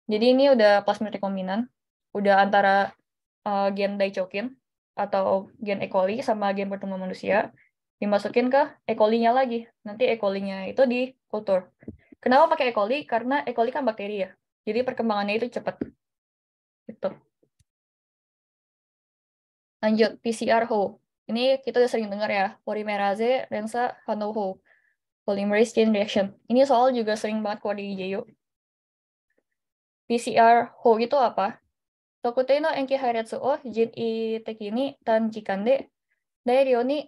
Jadi ini udah plasmid rekombinan, udah antara gen daichokin atau gen E. coli sama gen pertumbuhan manusia, dimasukin ke E. coli-nya lagi. Nanti E. coli-nya itu dikultur. Kenapa pakai E. coli? Karena E. coli kan bakteri ya. Jadi perkembangannya itu cepat. Gitu. Lanjut, PCR-Ho. Ini kita udah sering dengar ya, polymerase Rensa-Hano-Ho. Polymerase chain reaction. Ini soal juga sering banget keluar di IJU. PCR-Ho itu apa? Tokutei no enki hairetsu o jin'i teki ni tanjikan de dairyo ni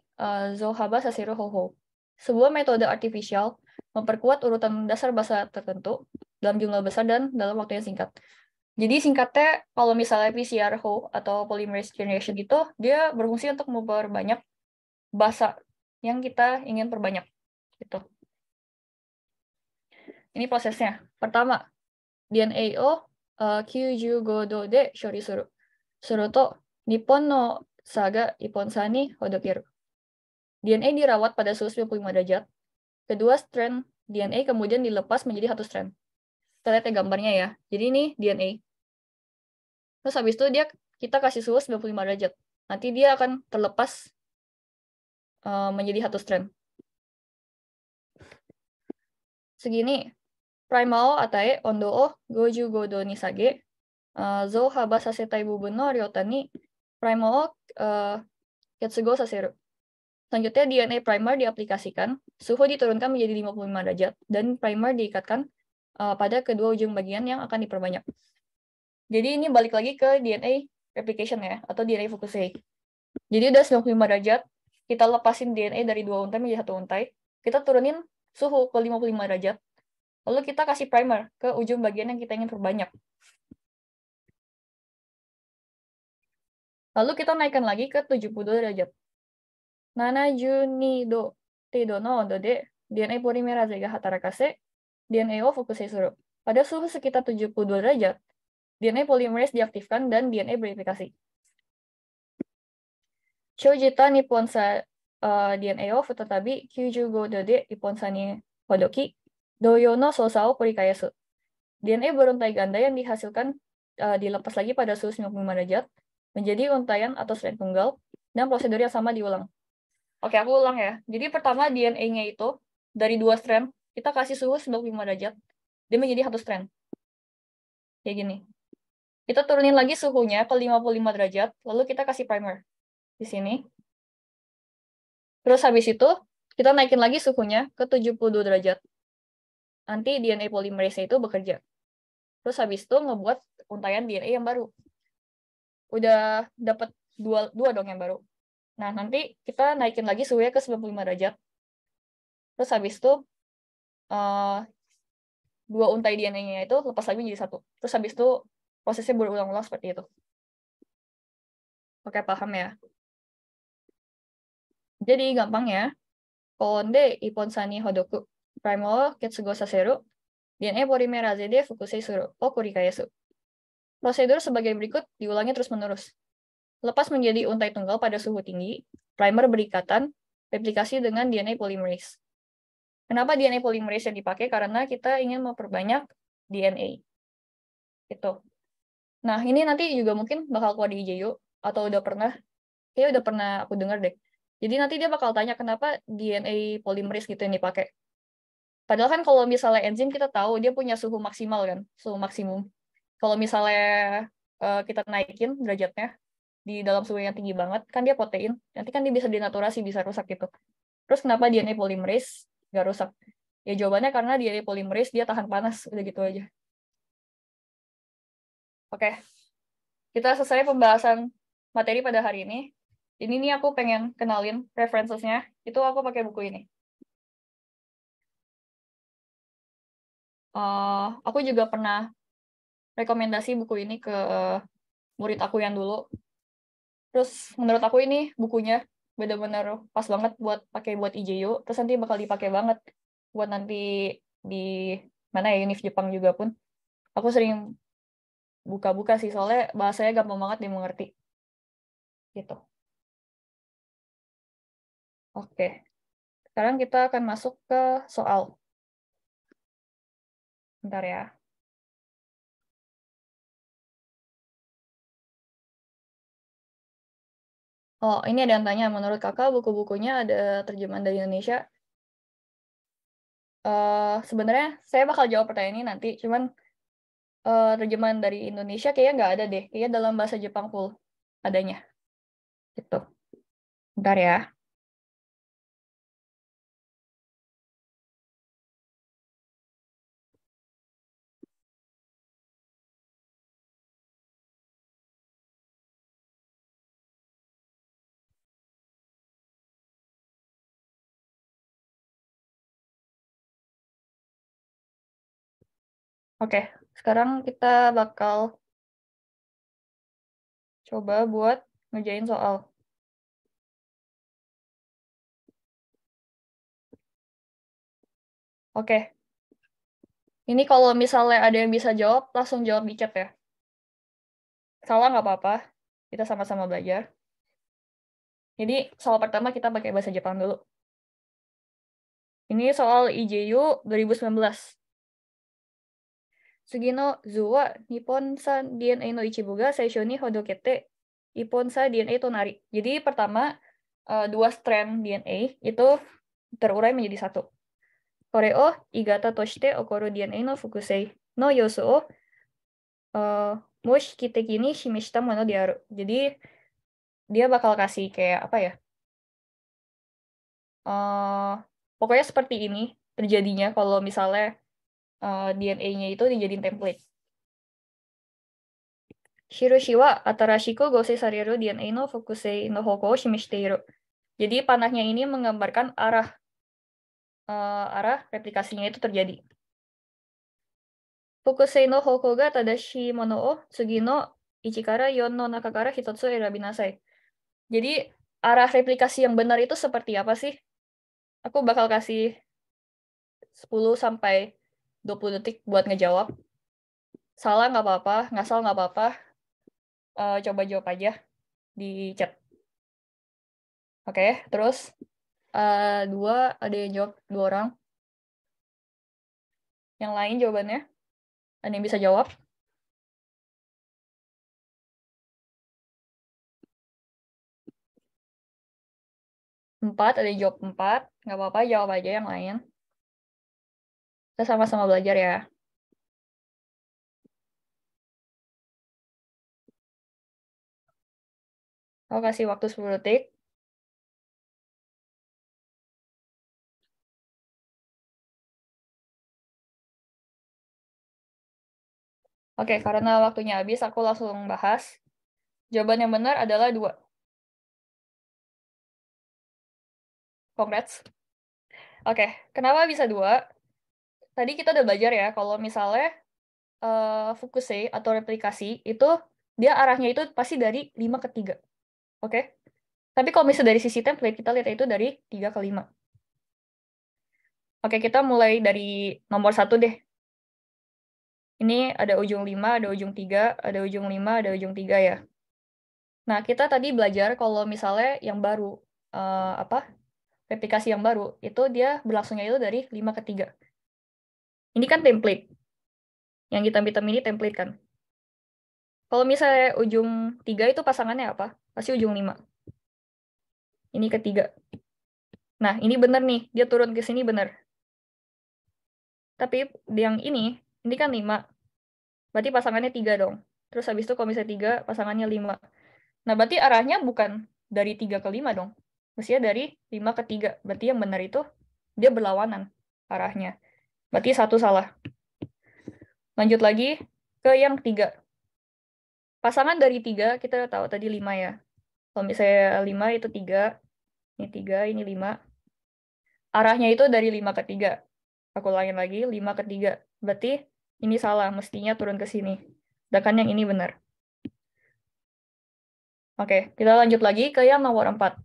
zo haba saseru hoho. Sebuah metode artifisial memperkuat urutan dasar bahasa tertentu dalam jumlah besar dan dalam waktu yang singkat. Jadi singkatnya, kalau misalnya PCR Ho atau polymerase generation itu, dia berfungsi untuk memperbanyak bahasa yang kita ingin perbanyak. Gitu. Ini prosesnya. Pertama, DNA o Q15 do de shori suru. Suru to Nippon no saga Ipponsan ni hodokeru. DNA dirawat pada suhu 95 derajat. Kedua strand DNA kemudian dilepas menjadi satu strand. Kita lihat ya gambarnya ya. Jadi ini DNA. Terus habis itu kita kasih suhu 95 derajat. Nanti dia akan terlepas menjadi satu strand. Segini, primao atae ondo o 55 do ni sage, zo haba sasetai bubun no ryota ni primao ketsugo saseru. Selanjutnya DNA primer diaplikasikan, suhu diturunkan menjadi 55 derajat, dan primer diikatkan pada kedua ujung bagian yang akan diperbanyak. Jadi ini balik lagi ke DNA replication ya, atau DNA focusing. Jadi udah 95 derajat, kita lepasin DNA dari 2 untai menjadi 1 untai, kita turunin suhu ke 55 derajat, lalu kita kasih primer ke ujung bagian yang kita ingin perbanyak. Lalu kita naikkan lagi ke 72 derajat. 72 度の温度で DNA ポリメラーゼが働かせ、DNA を複製する. Pada suhu sekitar 72 derajat, DNA polymerase diaktifkan dan DNA bereplikasi. Shoujita nipponsa DNA を再び95度で一本差にほどき、同様の操作を繰り返す. DNA beruntai ganda yang dihasilkan dilepas lagi pada suhu 95 derajat menjadi untaian atau strand tunggal, dan prosedur yang sama diulang. Oke, aku ulang ya. Jadi pertama DNA-nya itu dari 2 strand, kita kasih suhu 95 derajat, dia menjadi 1 strand. Kayak gini. Kita turunin lagi suhunya ke 55 derajat, lalu kita kasih primer di sini. Terus habis itu, kita naikin lagi suhunya ke 72 derajat. Nanti DNA polymerase itu bekerja. Terus habis itu ngebuat untaian DNA yang baru. Udah dapat dua dong yang baru. Nah, nanti kita naikin lagi suhunya ke 95 derajat. Terus habis itu, 2 untai DNA-nya itu lepas lagi menjadi 1. Terus habis itu, prosesnya berulang-ulang seperti itu. Oke, paham ya? Jadi, gampangnya, konde ipponsani ni hodoku, primer o ketsugo saseru, DNA polymerase de fukusei suru o kurikaesu. Prosedur sebagai berikut diulangi terus-menerus. Lepas menjadi untai tunggal pada suhu tinggi, primer berikatan, replikasi dengan DNA polymerase. Kenapa DNA polymerase yang dipakai? Karena kita ingin memperbanyak DNA. Gitu. Nah, ini nanti juga mungkin bakal keluar di IJU, atau kayaknya udah pernah aku dengar deh. Jadi nanti dia bakal tanya kenapa DNA polymerase gitu yang dipakai. Padahal kan kalau misalnya enzim kita tahu dia punya suhu maksimal kan, suhu maksimum. Kalau misalnya kita naikin derajatnya di dalam suhu yang tinggi banget, kan dia protein, nanti kan dia bisa dinaturasi, bisa rusak gitu. Terus kenapa DNA polymerase nggak rusak? Ya jawabannya karena DNA polymerase dia tahan panas, udah gitu aja. Oke, kita selesai pembahasan materi pada hari ini. Ini nih aku pengen kenalin references-nya, itu aku pakai buku ini. Aku juga pernah rekomendasi buku ini ke murid aku yang dulu. Terus menurut aku ini bukunya benar-benar pas banget buat IJU. Terus nanti bakal dipakai banget buat nanti di mana ya, Univ Jepang juga pun. Aku sering buka-buka sih, soalnya bahasanya gampang banget dimengerti. Gitu. Oke. Sekarang kita akan masuk ke soal. Bentar ya. Oh, ini ada yang tanya, menurut kakak buku-bukunya ada terjemahan dari Indonesia? Sebenarnya saya bakal jawab pertanyaan ini nanti, cuman terjemahan dari Indonesia kayaknya nggak ada deh, kayaknya dalam bahasa Jepang full adanya. Gitu. Bentar ya. Oke, sekarang kita bakal coba buat ngerjain soal. Oke, ini kalau misalnya ada yang bisa jawab, langsung jawab di chat ya. Salah nggak apa-apa, kita sama-sama belajar. Jadi soal pertama kita pakai bahasa Jepang dulu. Ini soal IJU 2019. 次の図は日本産 DNA の一部が最初にほどけて日本産 DNA となり. Jadi pertama, dua strand DNA itu terurai menjadi satu. これを異型として起こる DNA の複製の様子を模式的に示したものである. Jadi dia bakal kasih kayak apa ya? Pokoknya seperti ini terjadinya kalau misalnya DNA-nya itu dijadiin template. 印は新しく合成される DNA の複製の方向を示している. Jadi panahnya ini menggambarkan arah replikasinya itu terjadi. 複製の方向が正しいものを次の1から4の中から1つ選びなさい. Jadi arah replikasi yang benar itu seperti apa sih? Aku bakal kasih 10 sampai 20 detik buat ngejawab. Salah nggak apa-apa, ngasal nggak apa-apa. Coba jawab aja di chat. Oke, terus ada yang jawab 2 orang. Yang lain jawabannya? Ada yang bisa jawab? Empat, ada yang jawab 4. Nggak apa-apa, jawab aja yang lain. Kita sama-sama belajar ya. Aku kasih waktu 10 detik. Oke, karena waktunya habis, aku langsung bahas. Jawaban yang benar adalah 2. Congrats. Oke, kenapa bisa 2? Tadi kita udah belajar ya, kalau misalnya Fukusei atau replikasi, itu dia arahnya itu pasti dari 5 ke 3. Oke? Tapi kalau misalnya dari sisi template, kita lihat itu dari 3 ke 5. Oke, kita mulai dari nomor 1 deh. Ini ada ujung 5, ada ujung 3, ada ujung 5, ada ujung 3 ya. Nah, kita tadi belajar kalau misalnya yang baru, replikasi yang baru, itu dia berlangsungnya itu dari 5 ke 3. Ini kan template. Yang hitam-hitam ini template kan. Kalau misalnya ujung 3 itu pasangannya apa? Pasti ujung 5. Ini ketiga. Nah, ini benar nih. Dia turun ke sini benar. Tapi yang ini kan 5. Berarti pasangannya 3 dong. Terus habis itu kalau misalnya 3, pasangannya 5. Nah, berarti arahnya bukan dari 3 ke 5 dong. Mestinya dari 5 ke 3. Berarti yang benar itu dia berlawanan arahnya. Berarti 1 salah. Lanjut lagi ke yang 3. Pasangan dari 3, kita tahu tadi 5 ya. Kalau misalnya 5 itu 3. Ini 3, ini 5. Arahnya itu dari 5 ke 3. Aku ulangin lagi, 5 ke 3. Berarti ini salah, mestinya turun ke sini. Sedangkan yang ini benar. Oke, kita lanjut lagi ke yang nomor 4.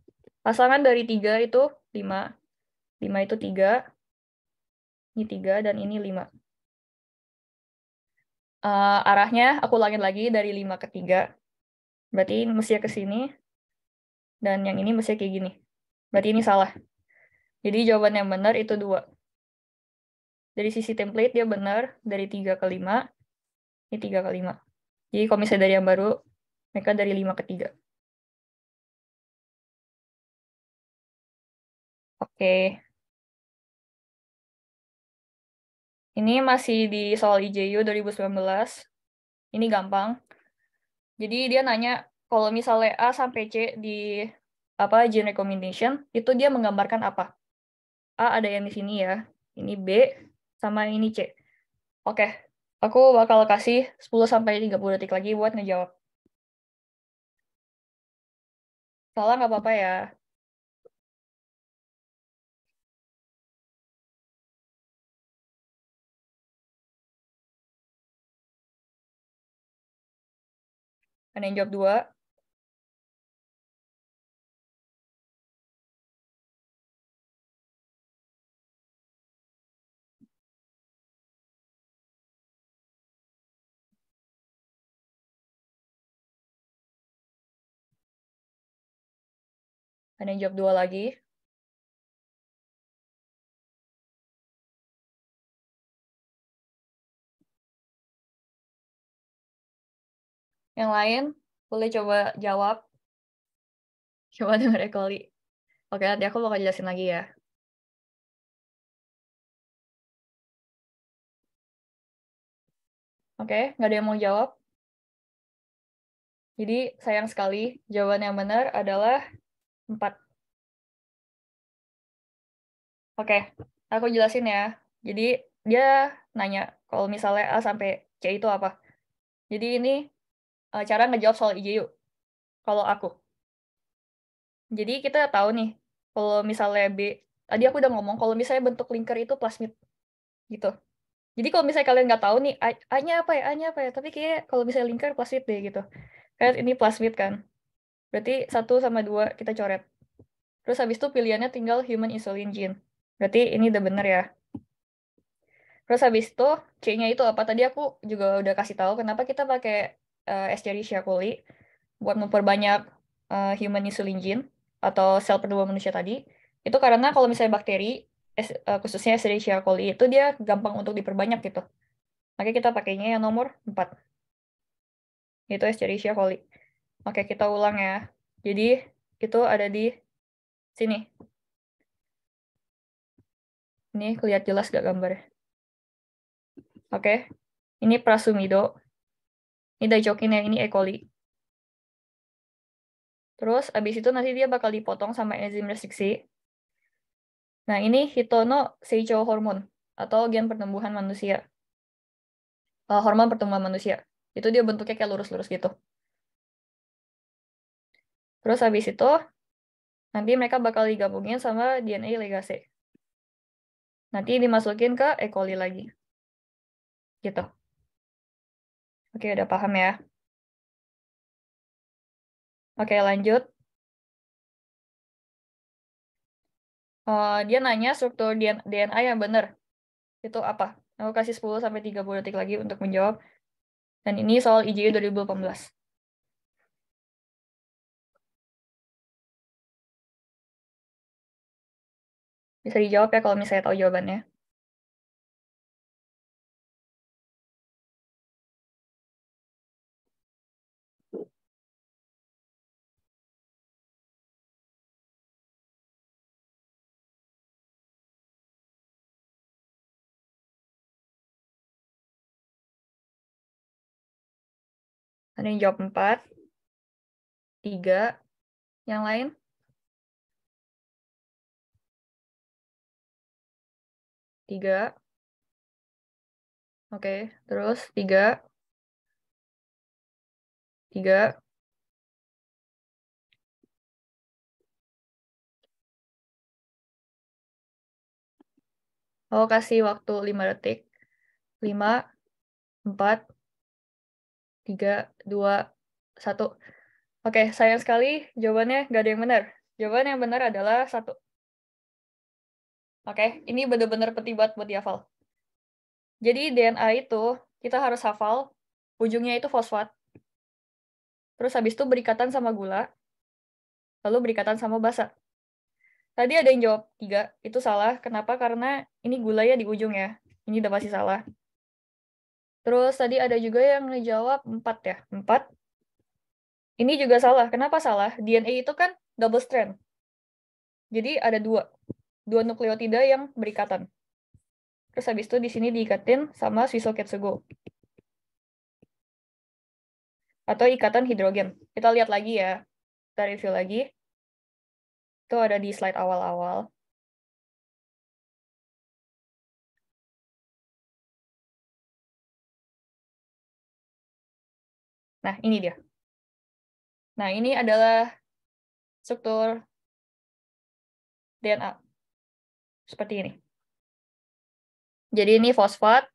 Pasangan dari 3 itu 5. 5 itu 3. Ini 3 dan ini 5. Arahnya aku ulangin lagi dari 5 ke 3. Berarti mestinya ke sini. Dan yang ini mestinya kayak gini. Berarti ini salah. Jadi jawaban yang benar itu 2. Dari sisi template dia benar dari 3 ke 5. Ini 3 ke 5. Jadi kalau misalnya dari yang baru, mereka dari 5 ke 3. Oke. Ini masih di soal IJU 2019. Ini gampang. Jadi dia nanya, kalau misalnya A sampai C di gene recombination, itu dia menggambarkan apa? A ada yang di sini ya. Ini B, sama ini C. Oke, aku bakal kasih 10 sampai 30 detik lagi buat ngejawab. Salah nggak apa-apa ya. Ada yang jawab 2. Ada yang jawab 2 lagi. Yang lain, boleh coba jawab. Coba denger Ekoli. Oke, nanti aku bakal jelasin lagi ya. Oke, nggak ada yang mau jawab. Jadi, sayang sekali, jawaban yang benar adalah 4. Oke, aku jelasin ya. Jadi, dia nanya, kalau misalnya A sampai C itu apa? Jadi, ini cara ngejawab soal IJU. Kalau aku. Jadi, kita tahu nih, kalau misalnya B, tadi aku udah ngomong, kalau misalnya bentuk linker itu plasmid. Gitu. Jadi, kalau misalnya kalian nggak tahu nih, A-nya apa ya, A-nya apa ya, tapi kayak kalau misalnya linker plasmid deh gitu. Kayak ini plasmid kan. Berarti 1 sama 2 kita coret. Terus habis itu pilihannya tinggal human insulin gene. Berarti ini udah bener ya. Terus habis itu C-nya itu apa? Tadi aku juga udah kasih tahu kenapa kita pakai Escherichia coli buat memperbanyak human insulin gene atau sel penubuh manusia tadi. Itu karena kalau misalnya bakteri, khususnya Escherichia coli itu dia gampang untuk diperbanyak gitu. Makanya kita pakainya yang nomor 4. Itu Escherichia coli. Oke, kita ulang ya. Jadi itu ada di sini. Ini kelihatan jelas gak gambarnya? Oke. Ini Prasumido. Ini Daijokin yang ini E. coli. Terus abis itu nanti dia bakal dipotong sama enzim restriksi. Nah, ini Hitono Seicho hormon atau gen pertumbuhan manusia. Hormon pertumbuhan manusia. Itu dia bentuknya kayak lurus-lurus gitu. Terus habis itu nanti mereka bakal digabungin sama DNA ligase. Nanti dimasukin ke E. coli lagi. Gitu. Oke, udah paham ya. Oke, lanjut. Dia nanya struktur DNA yang benar. Itu apa? Aku kasih 10-30 detik lagi untuk menjawab. Dan ini soal IJU 2018. Bisa dijawab ya kalau misalnya tahu jawabannya. Ada yang jawab 4, 3, yang lain? 3, oke, terus 3, 3, aku kasih waktu 5 detik. 5, 4, 3, 2, 1. Oke, sayang sekali jawabannya nggak ada yang benar. Jawaban yang benar adalah 1. Oke, ini benar-benar penting banget buat dihafal. Jadi DNA itu kita harus hafal, ujungnya itu fosfat. Terus habis itu berikatan sama gula, lalu berikatan sama basa. Tadi ada yang jawab 3, itu salah. Kenapa? Karena ini gulanya di ujung ya. Ini udah pasti salah. Terus tadi ada juga yang ngejawab 4 ya. 4. Ini juga salah. Kenapa salah? DNA itu kan double strand. Jadi ada 2 nukleotida yang berikatan. Terus habis itu di sini diikatin sama Swiss Ketsugo. Atau ikatan hidrogen. Kita lihat lagi ya. Kita review lagi. Itu ada di slide awal-awal. Nah, ini dia. Nah, ini adalah struktur DNA. Seperti ini. Jadi ini fosfat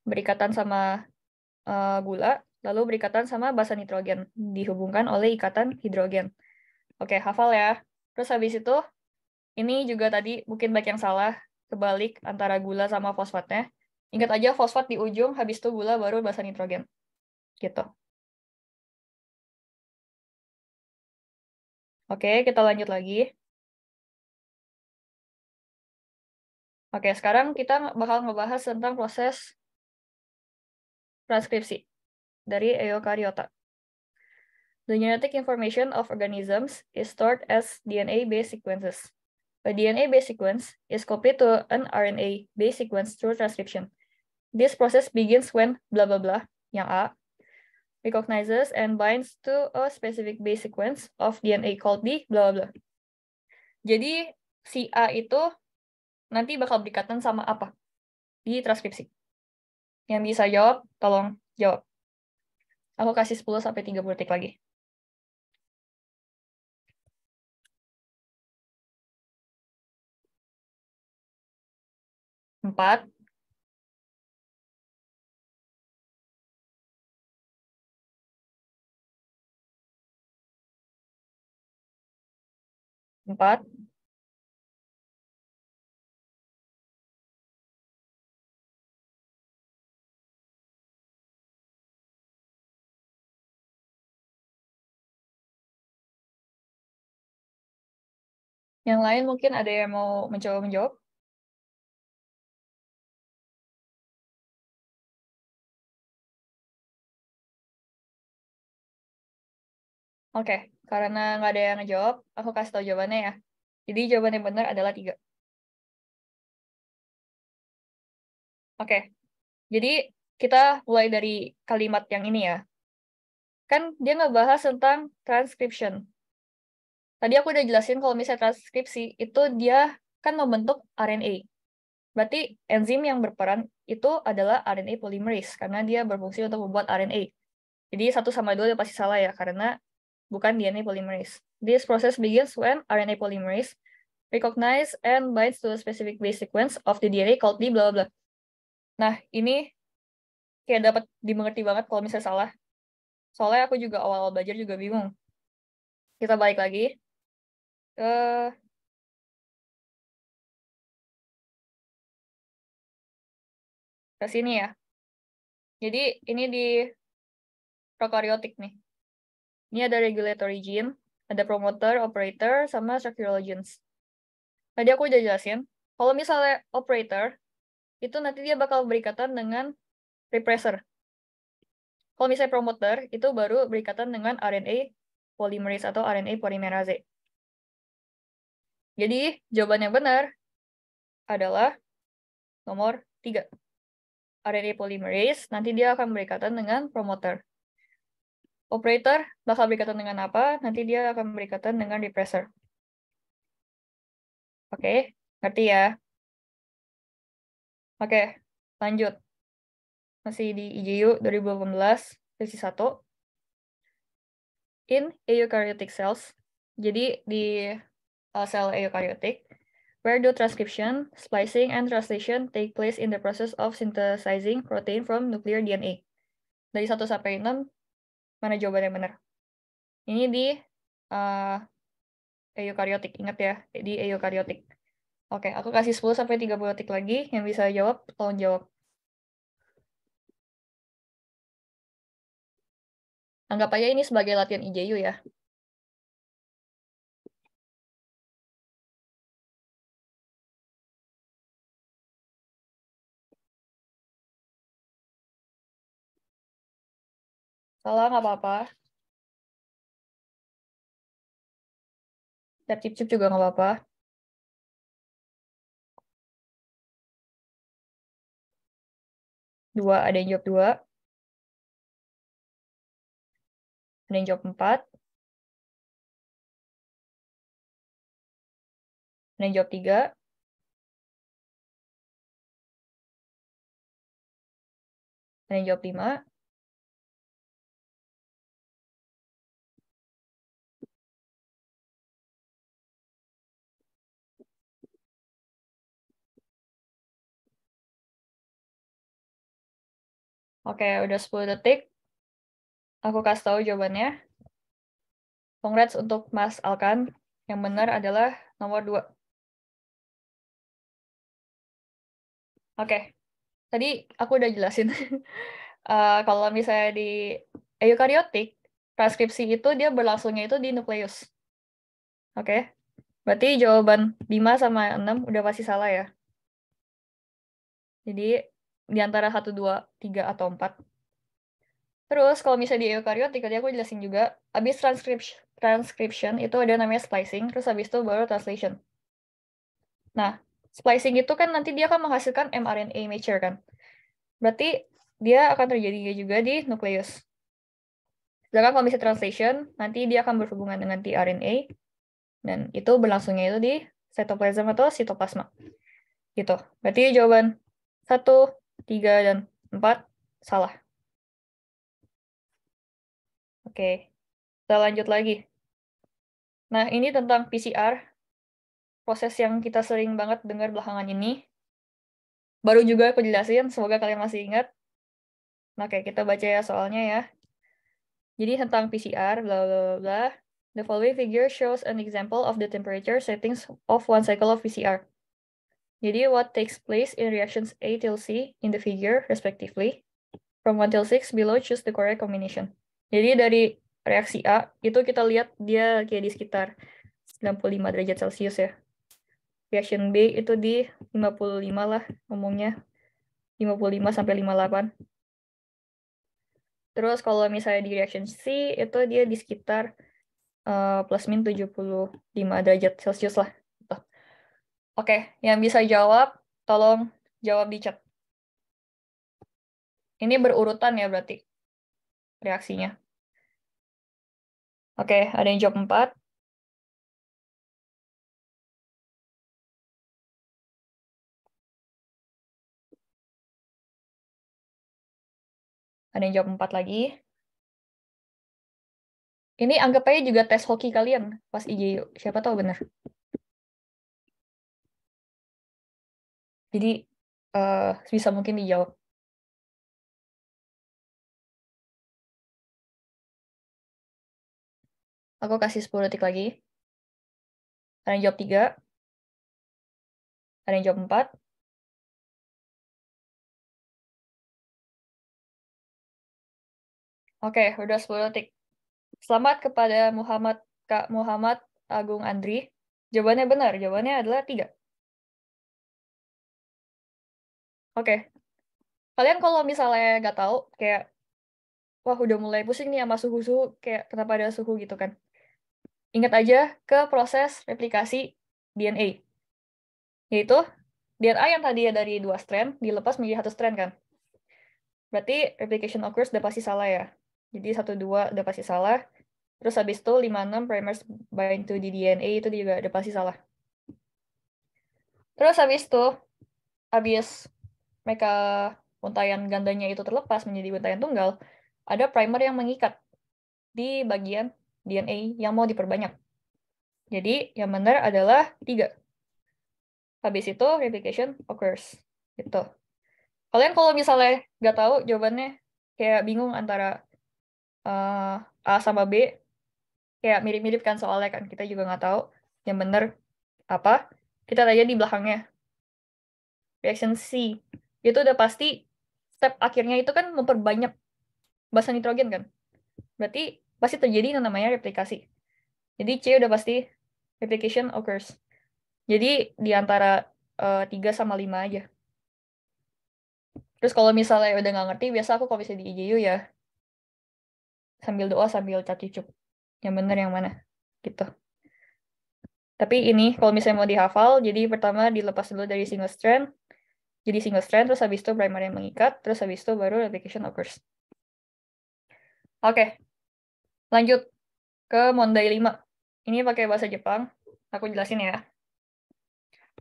berikatan sama gula. lalu berikatan sama basa nitrogen, dihubungkan oleh ikatan hidrogen. Oke, hafal ya. Terus habis itu, ini juga tadi mungkin banyak yang salah, kebalik antara gula sama fosfatnya. Ingat aja fosfat di ujung, habis itu gula baru basa nitrogen. Gitu. Oke, kita lanjut lagi. Oke, sekarang kita bakal ngebahas tentang proses transkripsi dari eukariota. The genetic information of organisms is stored as DNA-based sequences. A DNA-based sequence is copied to an RNA-based sequence through transcription. This process begins when blah blah blah, yang A, recognizes and binds to a specific base sequence of DNA called the blah blah blah. Jadi si A itu nanti bakal berikatan sama apa di transkripsi. Yang bisa jawab, tolong jawab. Aku kasih 10-30 detik lagi. 4, 4, 'Yang lain mungkin ada yang mau mencoba menjawab? Oke, karena nggak ada yang ngejawab, aku kasih tahu jawabannya ya. Jadi jawaban yang benar adalah 3. Oke, jadi kita mulai dari kalimat yang ini ya. Kan dia ngebahas tentang transcription. Tadi aku udah jelasin kalau misalnya transkripsi, itu dia kan membentuk RNA. Berarti enzim yang berperan itu adalah RNA polymerase, karena dia berfungsi untuk membuat RNA. Jadi 1 sama 2 udah pasti salah ya, karena bukan DNA polymerase. This process begins when RNA polymerase recognize and binds to a specific base sequence of the DNA called the blah blah. Nah, ini kayak dapat dimengerti banget kalau misalnya salah. Soalnya aku juga awal-awal belajar juga bingung. Kita balik lagi ke sini ya. Jadi ini di prokaryotik nih. Ini ada regulatory gene, ada promoter, operator, sama structural genes. Tadi aku udah jelasin, kalau misalnya operator, itu nanti dia bakal berikatan dengan repressor. Kalau misalnya promoter, itu baru berikatan dengan RNA polymerase atau RNA polymerase. Jadi, jawaban yang benar adalah nomor 3. RNA polymerase, nanti dia akan berikatan dengan promoter. Operator bakal berikatan dengan apa? Nanti dia akan berikatan dengan repressor. Oke, ngerti ya? Oke, lanjut. Masih di IJU 2018, sesi 1. In eukaryotic cells, jadi di sel eukaryotik, where do transcription, splicing, and translation take place in the process of synthesizing protein from nuclear DNA. Dari 1 sampai 6, mana jawaban yang benar? Ini di eukaryotik, ingat ya, di eukaryotik. Oke, aku kasih 10-30 detik lagi, yang bisa jawab, tolong jawab. Anggap aja ini sebagai latihan IJU ya. Salah nggak apa-apa. Cip-cip juga nggak apa-apa. 2, ada yang jawab 2. Ada yang jawab 4. Ada yang jawab 3. Ada yang jawab 5. Oke, udah 10 detik. Aku kasih tahu jawabannya. Congrats untuk Mas Alkan. Yang benar adalah nomor 2. Oke, tadi aku udah jelasin. Kalau misalnya di eukariotik, transkripsi itu dia berlangsungnya itu di nukleus. Oke, berarti jawaban 5 sama 6 udah pasti salah ya. Jadi, di antara 1, 2, 3, atau 4. Terus, kalau misalnya di eukariotik, tadi aku jelasin juga, habis transcription itu ada namanya splicing, terus habis itu baru translation. Nah, splicing itu kan nanti dia akan menghasilkan mRNA mature kan. Berarti dia akan terjadi juga di nukleus. Sedangkan kalau misalnya translation, nanti dia akan berhubungan dengan tRNA, dan itu berlangsungnya itu di cytoplasm atau sitoplasma. Gitu. Berarti jawaban 1, 3, dan 4 salah. Oke, kita lanjut lagi. Nah, ini tentang PCR, proses yang kita sering banget dengar belakangan ini. Baru juga aku jelasin, semoga kalian masih ingat. Oke, kita baca ya soalnya ya. Jadi tentang PCR, bla bla bla. The following figure shows an example of the temperature settings of one cycle of PCR. Jadi what takes place in reactions A till C in the figure, respectively. From 1 till 6 below, choose the correct combination. Jadi dari reaksi A, itu kita lihat dia kayak di sekitar 95 derajat Celcius ya. Reaction B itu di 55 lah ngomongnya. 55 sampai 58. Terus kalau misalnya di reaction C, itu dia di sekitar plus min 75 derajat Celcius lah. Oke, yang bisa jawab, tolong jawab di chat. Ini berurutan ya berarti reaksinya. Oke, ada yang jawab 4. Ada yang jawab 4 lagi. Ini anggap aja juga tes hoki kalian pas IJU. Siapa tahu benar. Jadi, bisa mungkin dijawab. Aku kasih 10 detik lagi. Ada yang jawab 3. Ada yang jawab 4. Oke, udah 10 detik. Selamat kepada Kak Muhammad Agung Andri. Jawabannya benar. Jawabannya adalah 3. Oke. Kalian kalau misalnya nggak tahu, kayak, wah udah mulai pusing nih sama suhu-suhu, kayak kenapa ada suhu gitu kan. Ingat aja ke proses replikasi DNA. Yaitu, DNA yang tadi dari 2 strand, dilepas menjadi 1 strand kan. Berarti replication occurs udah pasti salah ya. Jadi 1, 2 udah pasti salah. Terus habis itu 5, 6 primers bind to the DNA itu juga udah pasti salah. Terus habis itu, habis mereka untayan gandanya itu terlepas menjadi untayan tunggal, ada primer yang mengikat di bagian DNA yang mau diperbanyak. Jadi yang benar adalah 3. Habis itu replication occurs. Gitu. Kalian kalau misalnya nggak tahu jawabannya, kayak bingung antara A sama B, kayak mirip-mirip kan soalnya kan, kita juga nggak tahu yang benar apa, kita tanya di belakangnya. Reaction C, itu udah pasti step akhirnya itu kan memperbanyak basa nitrogen kan. Berarti pasti terjadi yang namanya replikasi. Jadi C udah pasti replication occurs. Jadi di antara 3 sama 5 aja. Terus kalau misalnya udah nggak ngerti, biasa aku kalau misalnya di IJU ya, sambil doa, sambil cacucuk. Yang bener yang mana? Gitu. Tapi ini, kalau misalnya mau dihafal, jadi pertama dilepas dulu dari single strand, jadi single strand, terus habis itu primer yang mengikat, terus habis itu baru replication occurs. Oke, lanjut ke Mondai 5. Ini pakai bahasa Jepang. Aku jelasin ya.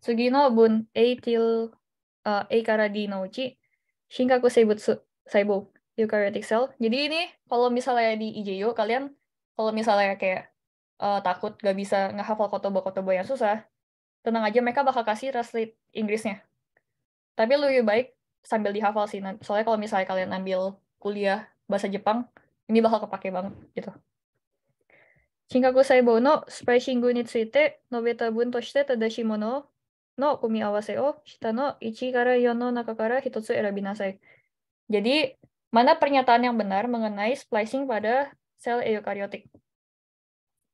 Sugino bun eitil eikara di nouchi shinkaku seibutsu saibo eukaryotic cell. Jadi ini kalau misalnya di IJU kalian kalau misalnya kayak takut gak bisa ngehafal kotobo-kotobo yang susah, tenang aja mereka bakal kasih translate Inggrisnya. Tapi lebih baik sambil dihafal sih. Soalnya kalau misalnya kalian ambil kuliah bahasa Jepang, Ini bakal kepake banget gitu. Shinkaku saibou no splicing ni tsuite nobeta bun toshite tadashi mono no kumiawase o shita no 1 kara 4 no naka kara hitotsu erabinasai. Jadi, mana pernyataan yang benar mengenai splicing pada sel eukariotik?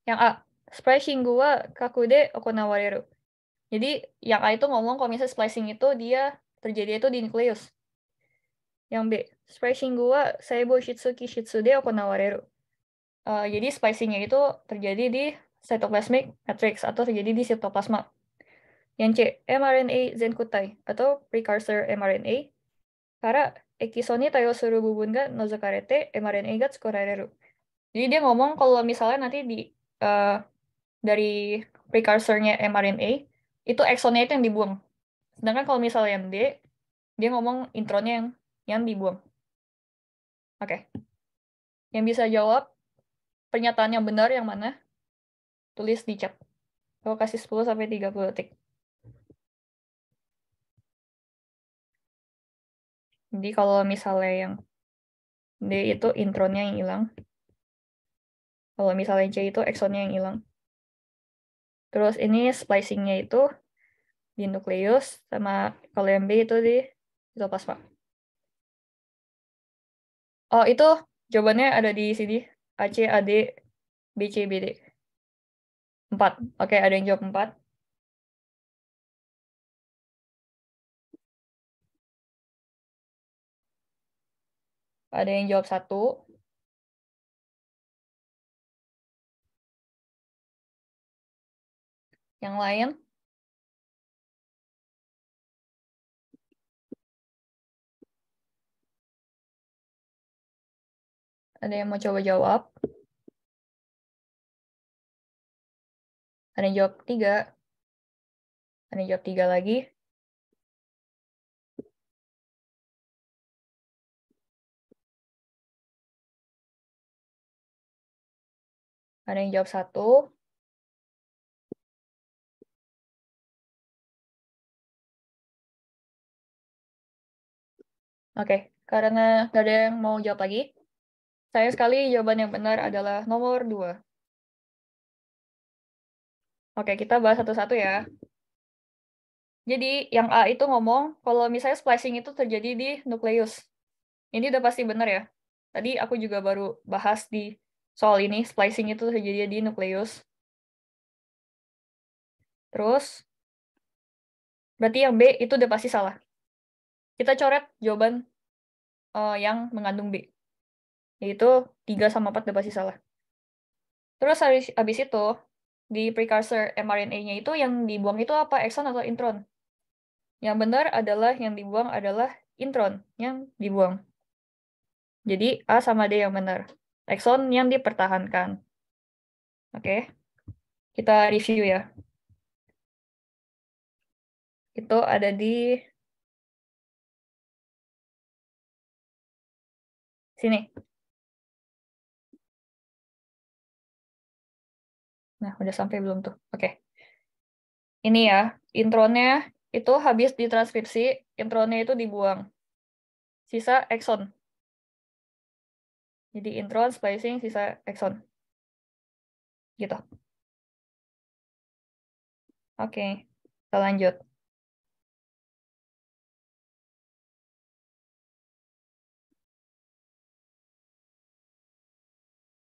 Yang A, splicing wa kaku de okonawareru. Jadi, yang A itu ngomong kalau misalnya splicing itu dia terjadi itu di nukleus. Yang B, splicing wa saibou shitsuki shitsu de okonawareru. Jadi splicing-nya itu terjadi di cytoplasmic matrix atau terjadi di sitoplasma. Yang C, mRNA zenkutai atau precursor mRNA. Kara ekison ni tayosuru bubun ga nozokarete mRNA ga tsukureru. Jadi dia ngomong kalau misalnya nanti dari precursor-nya mRNA itu eksonnya itu yang dibuang. Sedangkan kalau misalnya yang D, dia ngomong intronnya yang dibuang. Oke. Yang bisa jawab pernyataan yang benar yang mana? Tulis di chat. Aku kasih 10-30 detik. Jadi kalau misalnya yang D itu intronnya yang hilang. Kalau misalnya C itu eksonnya yang hilang. Terus ini splicing-nya itu di nukleus, sama kalau yang B itu di sitoplasma. Oh, itu jawabannya ada di sini. AC, AD, BC, BD. 4. Oke, ada yang jawab 4. Ada yang jawab 1. Yang lain? Ada yang mau coba jawab? Ada yang jawab 3. Ada yang jawab 3 lagi. Ada yang jawab 1. Oke, karena nggak ada yang mau jawab lagi, sayang sekali jawaban yang benar adalah nomor 2. Oke, kita bahas satu-satu ya. Jadi, yang A itu ngomong kalau misalnya splicing itu terjadi di nukleus. Ini udah pasti benar ya. Tadi aku juga baru bahas di soal ini, splicing itu terjadi di nukleus. Terus, berarti yang B itu udah pasti salah. Kita coret jawaban yang mengandung B. Yaitu 3 sama 4 udah pasti salah. Terus habis itu, di precursor mRNA-nya itu yang dibuang itu apa? Exon atau intron? Yang benar adalah yang dibuang adalah intron yang dibuang. Jadi A sama D yang benar. Exon yang dipertahankan. Oke. Kita review ya. Itu ada di sini. Nah, udah sampai belum tuh? Oke. Ini ya, intronnya itu habis ditranskripsi, intronnya itu dibuang. Sisa exon. Jadi intron, splicing, sisa exon. Gitu. Oke, kita lanjut.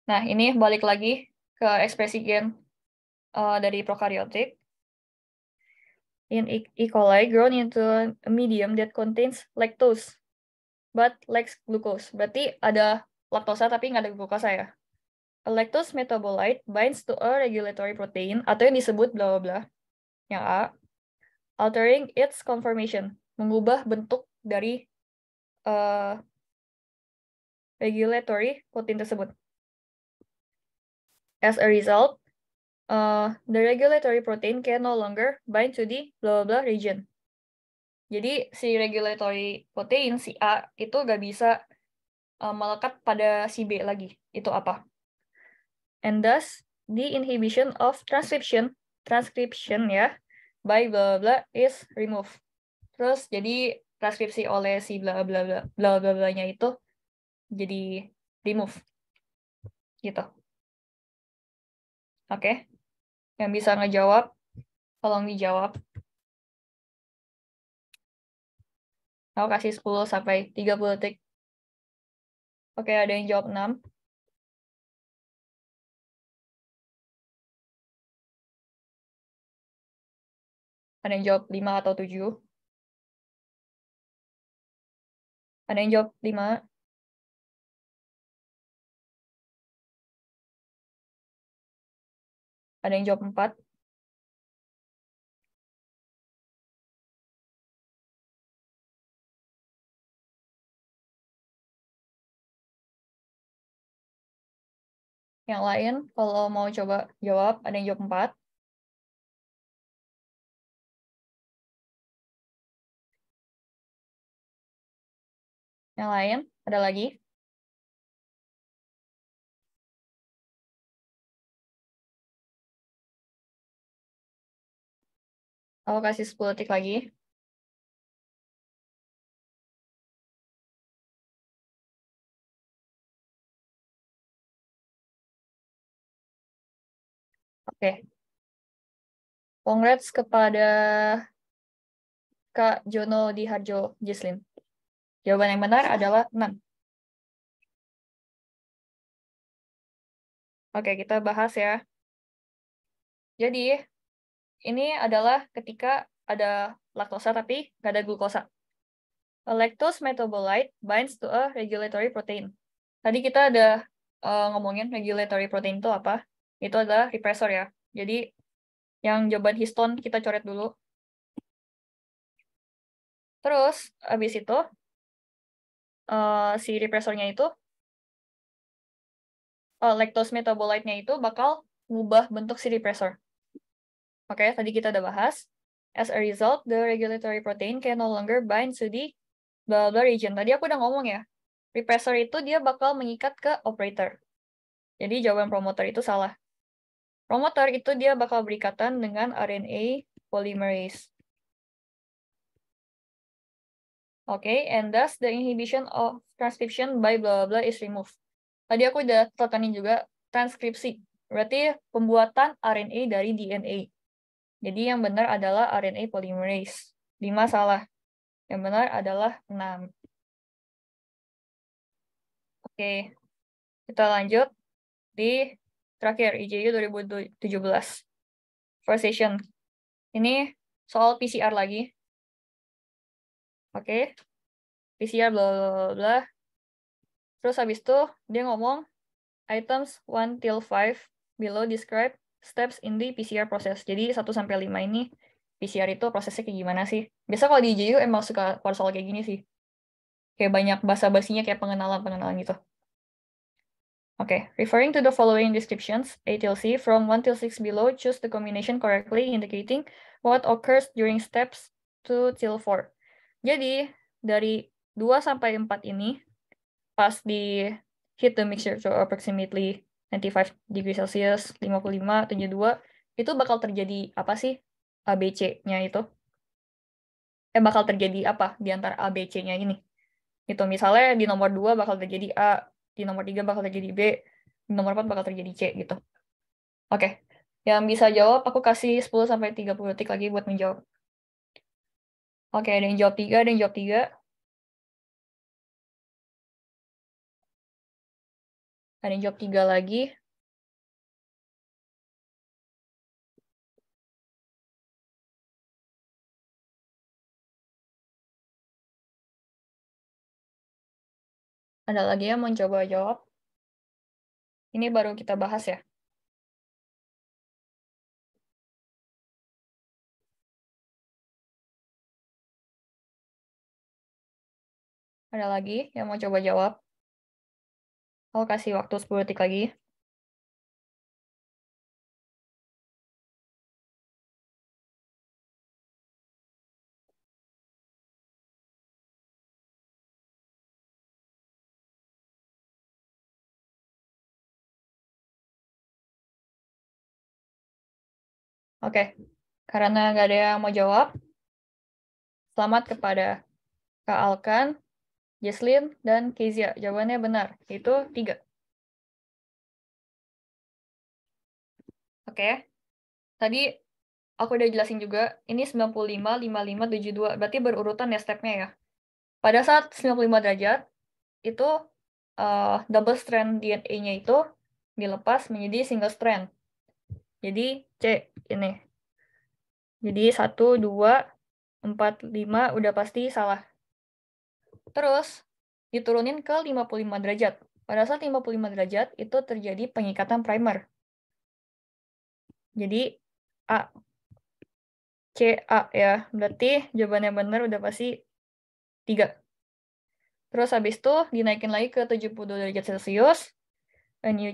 Nah, ini balik lagi ke ekspresi gen dari prokaryotik. In E. coli grown into a medium that contains lactose, but lacks glucose. Berarti ada laktosa tapi nggak ada glukosa ya. A lactose metabolite binds to a regulatory protein, atau yang disebut bla bla bla, yang A, altering its conformation, mengubah bentuk dari regulatory protein tersebut. As a result, the regulatory protein can no longer bind to the blah blah blah region. Jadi si regulatory protein si A itu nggak bisa melekat pada si B lagi. Itu apa? And thus the inhibition of transcription ya by blah blah is removed. Terus jadi transkripsi oleh si bla bla bla bla bla bla-nya itu jadi remove. Gitu. Oke. Yang bisa ngejawab, tolong dijawab. Aku kasih 10 sampai 30 detik. Oke, ada yang jawab 6. Ada yang jawab 5 atau 7. Ada yang jawab 5. Ada yang jawab 4. Yang lain, kalau mau coba jawab, ada yang jawab 4. Yang lain, ada lagi? Aku kasih 10 detik lagi. Oke. Congrats kepada Kak Jono Diharjo Jislin. Jawaban yang benar adalah 6. Oke, kita bahas ya. Jadi, ini adalah ketika ada laktosa tapi nggak ada glukosa. A lactose metabolite binds to a regulatory protein. Tadi kita ada ngomongin regulatory protein itu apa? Itu adalah repressor ya. Jadi, yang jawaban histon kita coret dulu. Terus, habis itu, si repressornya itu, lactose metabolite-nya itu bakal ngubah bentuk si repressor. Oke, tadi kita udah bahas. As a result, the regulatory protein can no longer bind to the blah blah region. Tadi aku udah ngomong ya, repressor itu dia bakal mengikat ke operator. Jadi jawaban promoter itu salah. Promoter itu dia bakal berikatan dengan RNA polymerase. Oke, and thus the inhibition of transcription by blah blah is removed. Tadi aku udah tekanin juga transkripsi. Berarti pembuatan RNA dari DNA. Jadi yang benar adalah RNA polymerase. 5 salah. Yang benar adalah 6. Oke, kita lanjut di terakhir, IJU 2017. First session. Ini soal PCR lagi. Oke, PCR bla bla bla. Terus habis itu dia ngomong items 1 till 5 below describe steps in the PCR process. Jadi 1 sampai 5 ini PCR itu prosesnya kayak gimana sih? Biasa kalau di IJU emang suka keluar soal kayak gini sih. Kayak banyak basa-basinya kayak pengenalan-pengenalan gitu. Okay, referring to the following descriptions, A till C, from 1 till 6 below, choose the combination correctly indicating what occurs during steps 2 till 4. Jadi, dari 2 sampai 4 ini, pas di heat the mixture to approximately 95 degrees Celsius, 55, 72, itu bakal terjadi apa sih ABC-nya itu? Bakal terjadi apa di antara ABC-nya ini? Itu misalnya di nomor 2 bakal terjadi A, di nomor 3 bakal terjadi B, di nomor 4 bakal terjadi C gitu. Oke. Yang bisa jawab aku kasih 10 sampai 30 detik lagi buat menjawab. Oke, ada yang jawab 3, ada yang jawab 3. Ada yang jawab 3 lagi. Ada lagi yang mau coba jawab? Ini baru kita bahas ya. Ada lagi yang mau coba jawab? Aku kasih waktu 10 detik lagi. Oke. Karena nggak ada yang mau jawab, selamat kepada Kak Alkan, Jesslyn, dan Kezia. Jawabannya benar. Itu 3. Oke. Tadi aku udah jelasin juga, ini 95, 55, 72. Berarti berurutan ya stepnya ya. Pada saat 95 derajat, itu double strand DNA-nya itu dilepas menjadi single strand. Jadi C ini. Jadi 1, 2, 4, 5 udah pasti salah. Terus diturunin ke 55 derajat. Pada saat 55 derajat itu terjadi pengikatan primer. Jadi A, C, A ya. Berarti jawabannya benar udah pasti 3. Terus habis itu dinaikin lagi ke 72 derajat Celcius. A new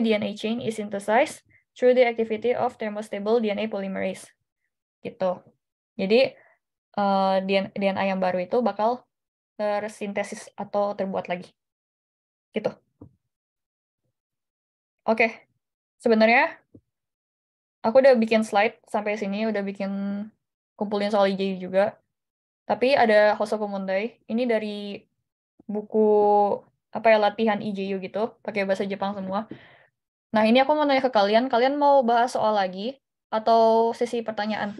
DNA chain is synthesized through the activity of thermostable DNA polymerase. Gitu. Jadi DNA yang baru itu bakal tersintesis atau terbuat lagi. Gitu. Oke. Sebenarnya aku udah bikin slide sampai sini, udah bikin kumpulin soal IJU juga. Tapi ada Hosoku Mondai. Ini dari buku apa ya, latihan IJU gitu, pakai bahasa Jepang semua. Nah, ini aku mau nanya ke kalian, kalian mau bahas soal lagi atau sesi pertanyaan?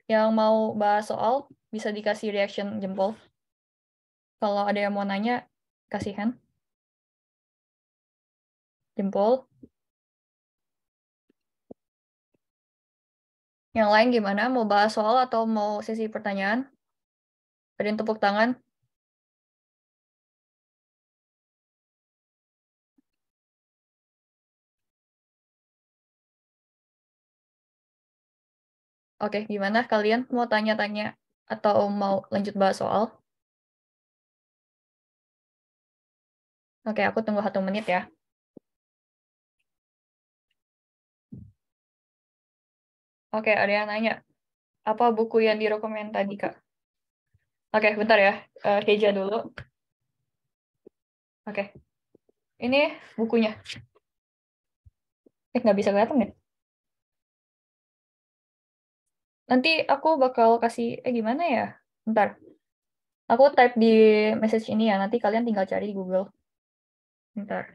Yang mau bahas soal bisa dikasih reaction jempol. Kalau ada yang mau nanya, kasih hand. Jempol. Yang lain gimana? Mau bahas soal atau mau sesi pertanyaan? Ada yang tepuk tangan? Oke, gimana kalian? Mau tanya-tanya atau mau lanjut bahas soal? Oke, aku tunggu 1 menit ya. Oke, ada yang nanya. Apa buku yang direkomend tadi, Kak? Oke, bentar ya. Keja dulu. Oke. Ini bukunya. Nggak bisa kelihatan ya? Nanti aku bakal kasih, gimana ya? Bentar. Aku type di message ini ya, nanti kalian tinggal cari di Google. Bentar.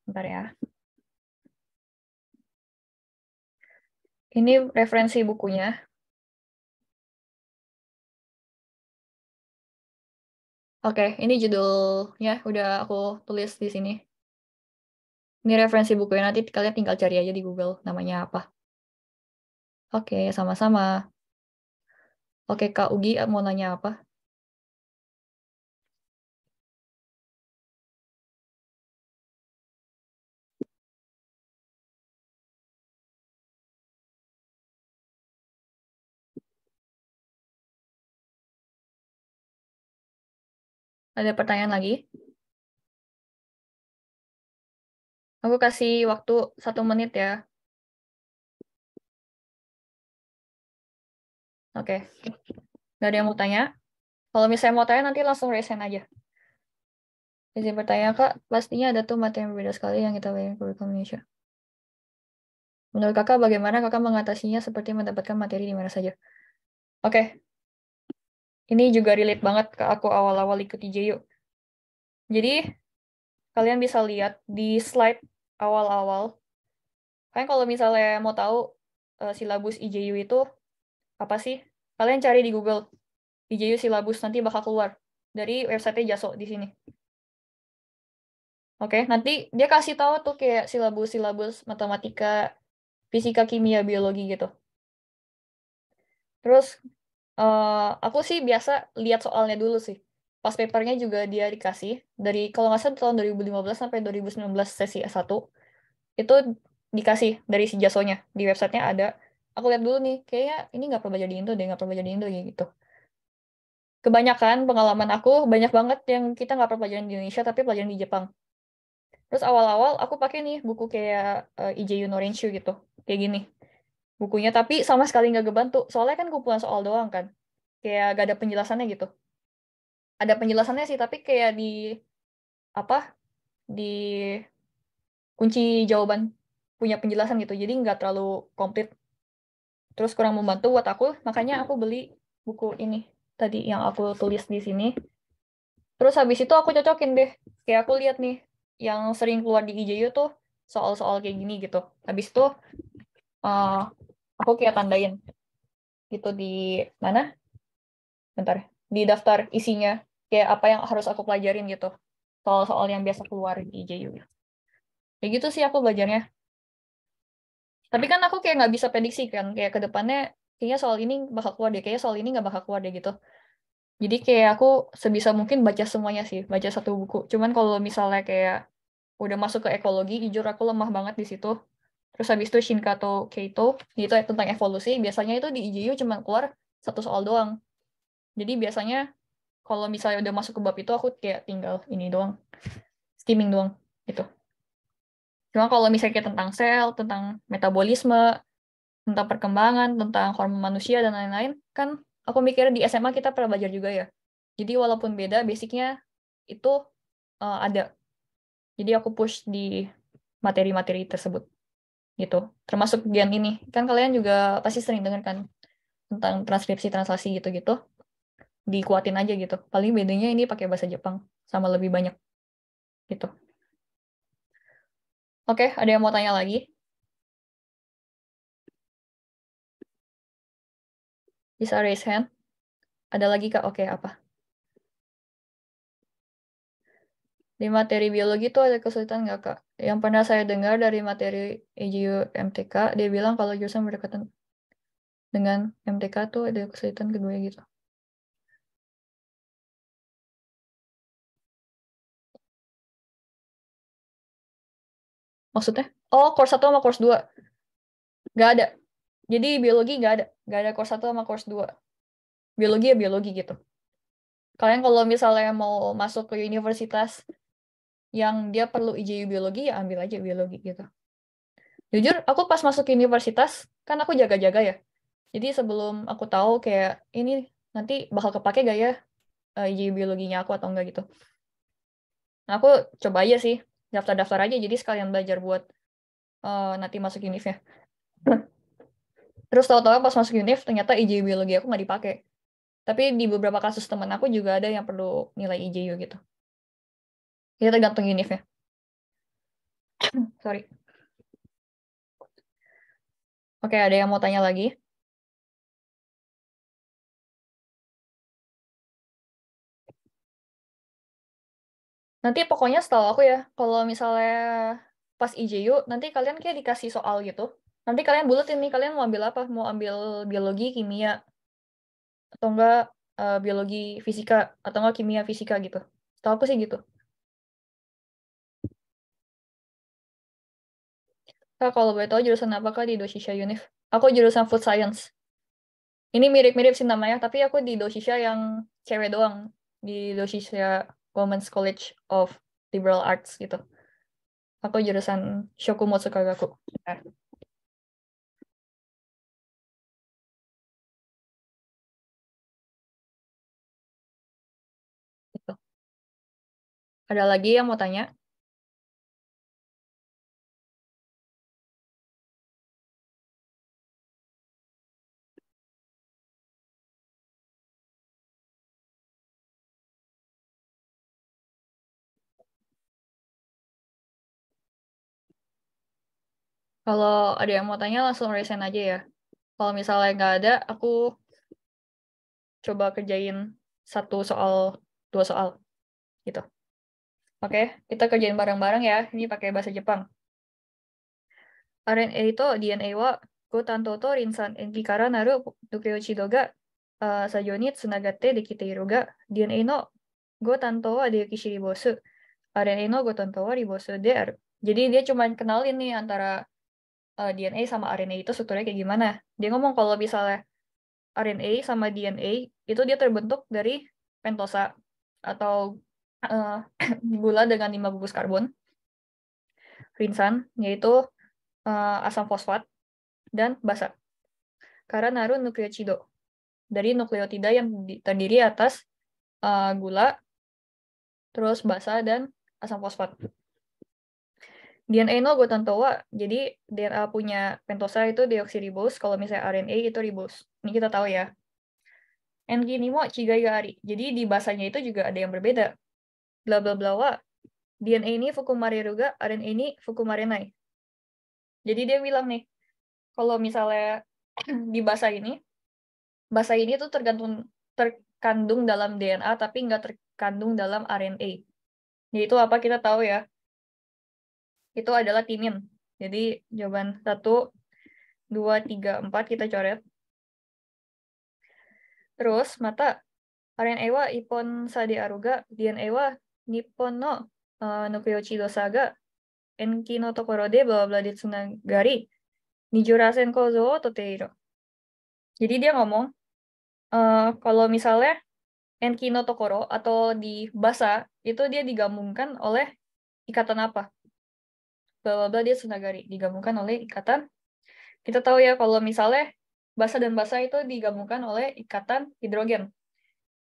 Bentar ya. Ini referensi bukunya. Oke, ini judulnya udah aku tulis di sini. Ini referensi bukunya, nanti kalian tinggal cari aja di Google namanya apa. Oke, sama-sama. Oke, Kak Ugi mau nanya apa? Ada pertanyaan lagi? Aku kasih waktu 1 menit ya. Oke. Nggak ada yang mau tanya? Kalau misalnya mau tanya, nanti langsung raise hand aja. Izin bertanya, Kak, pastinya ada tuh materi yang berbeda sekali yang kita bayangin kurikulum Indonesia. Menurut Kakak, bagaimana Kakak mengatasinya seperti mendapatkan materi di mana saja? Oke. Ini juga relate banget ke aku awal-awal ikut IJU. Jadi, kalian bisa lihat di slide awal-awal. Kalian kalau misalnya mau tahu silabus IJU itu apa sih? Kalian cari di Google. IJU silabus, nanti bakal keluar. Dari website Jaso di sini. Oke, nanti dia kasih tahu tuh kayak silabus-silabus matematika, fisika, kimia, biologi gitu. Terus aku sih biasa lihat soalnya dulu sih. Pas papernya juga dia dikasih dari kalau nggak salah tahun 2015 sampai 2019 sesi S1 itu dikasih dari si Jasonya di websitenya ada. Aku lihat dulu nih, kayaknya ini nggak pernah belajar di Indo deh, nggak pernah belajar di Indo gitu. Kebanyakan pengalaman aku banyak banget yang kita nggak pernah pelajaran di Indonesia tapi pelajaran di Jepang. Terus awal-awal aku pakai nih buku kayak IJU no Renshu gitu, kayak gini bukunya, tapi sama sekali nggak kebantu. Soalnya kan kumpulan soal doang kan, kayak gak ada penjelasannya gitu. Ada penjelasannya sih, tapi kayak di apa di kunci jawaban punya penjelasan gitu, jadi nggak terlalu komplit. terus kurang membantu buat aku, makanya aku beli buku ini tadi yang aku tulis di sini. Terus habis itu aku cocokin deh, kayak aku lihat nih yang sering keluar di IJU tuh soal-soal kayak gini gitu. Habis itu aku kayak tandain gitu di mana? Bentar, di daftar isinya kayak apa yang harus aku pelajarin gitu. Soal-soal yang biasa keluar di IJU. Kayak gitu sih aku belajarnya. Tapi kan aku kayak nggak bisa prediksi kan, kayak ke depannya kayaknya soal ini bakal keluar deh, kayaknya soal ini nggak bakal keluar deh gitu. Jadi kayak aku sebisa mungkin baca semuanya sih, baca satu buku. Cuman kalau misalnya kayak udah masuk ke ekologi, jujur aku lemah banget di situ. Terus habis itu Shinkato Keito, itu tentang evolusi, biasanya itu di IJU cuma keluar satu soal doang. Jadi biasanya kalau misalnya udah masuk ke bab itu aku kayak tinggal ini doang, skimming doang gitu. Cuma kalau misalnya kayak tentang sel, tentang metabolisme, tentang perkembangan, tentang hormon manusia, dan lain-lain, kan aku mikirnya di SMA kita pernah belajar juga ya. Jadi walaupun beda, basicnya itu ada. Jadi aku push di materi-materi tersebut. Gitu. Termasuk bagian ini. Kan kalian juga pasti sering dengar kan tentang transkripsi, translasi gitu-gitu. Dikuatin aja gitu. Paling bedanya ini pakai bahasa Jepang. Sama lebih banyak. Gitu. Oke, ada yang mau tanya lagi? Bisa raise hand. Ada lagi Kak? Oke, apa? Di materi biologi itu ada kesulitan nggak, Kak? Yang pernah saya dengar dari materi EJU MTK, dia bilang kalau jurusan berdekatan dengan MTK tuh ada kesulitan kedua gitu. Maksudnya? Oh, course 1 sama course 2. Nggak ada. Jadi biologi nggak ada. Nggak ada course 1 sama course 2. Biologi ya biologi gitu. Kalian kalau misalnya mau masuk ke universitas yang dia perlu IJU biologi, ya ambil aja biologi gitu. Jujur, aku pas masuk universitas, kan aku jaga-jaga ya. Jadi sebelum aku tahu kayak ini nanti bakal kepake gak ya IJU biologinya aku atau enggak gitu. Nah, aku coba aja sih, daftar-daftar aja, jadi sekalian belajar buat nanti masuk univ ya. Terus tahu-tahu pas masuk univ, ternyata IJU biologi aku nggak dipakai. Tapi di beberapa kasus teman aku juga ada yang perlu nilai IJU gitu. Jadi tergantung univnya. Sorry. Oke, ada yang mau tanya lagi? Nanti pokoknya setahu aku ya, kalau misalnya pas IJU, nanti kalian kayak dikasih soal gitu. Nanti kalian buletin nih, kalian mau ambil apa? Mau ambil biologi, kimia, atau enggak biologi, fisika, atau enggak kimia, fisika gitu. Setahu aku sih gitu. Kak, kalau boleh tahu jurusan apa Kak di Doshisha Univ? Aku jurusan Food Science. Ini mirip-mirip sih namanya, tapi aku di Doshisha yang cewek doang. Di Doshisha Women's College of Liberal Arts gitu. Aku jurusan Shokumotsu Kagaku. Nah, gitu. Ada lagi yang mau tanya? Kalau ada yang mau tanya langsung resign aja ya. Kalau misalnya nggak ada, aku coba kerjain satu soal, dua soal gitu. Oke, kita kerjain bareng-bareng ya. Ini pakai bahasa Jepang. RNA itu DNA wa go tanto to rinsan enki kara naru nucleotide ga sajo ni tsunagatte dekite iru ga DNA no go tanto wa deokishi ribosu. RNA no go tanto wa ribosu de aru. Jadi dia cuma kenalin nih antara DNA sama RNA itu strukturnya kayak gimana. Dia ngomong kalau misalnya RNA sama DNA itu dia terbentuk dari pentosa atau uh, gula dengan 5 gugus karbon rinsan, yaitu asam fosfat dan basa. Karena naruh nukleosida dari nukleotida yang terdiri atas gula, terus basa dan asam fosfat. DNA no gotan to wa, jadi DNA punya pentosa itu deoksiribose, kalau misalnya RNA itu ribose. Ini kita tahu ya. Enki ni mo chigai ga ari. Jadi di bahasanya itu juga ada yang berbeda. Bla bla bla wa. DNA ini fukumareru ga, RNA ini fukumarenai. Jadi dia bilang nih, kalau misalnya di bahasa ini tuh terkandung dalam DNA tapi nggak terkandung dalam RNA. Yaitu apa kita tahu ya? Itu adalah tinin. Jadi jawaban 1, 2, 3, 4 kita coret. Terus mata RNA wa ippon sa de aru ga, DNA wa nippon no nucleotide dosa ga enki no tokoro de bla bla de tsunagari nijurasen kouzo wo toteiru. Jadi dia ngomong kalau misalnya enki no tokoro atau di basa itu dia digabungkan oleh ikatan apa? Bla bla bla dia tsunagari digabungkan oleh ikatan. Kita tahu ya kalau misalnya basa dan basa itu digabungkan oleh ikatan hidrogen,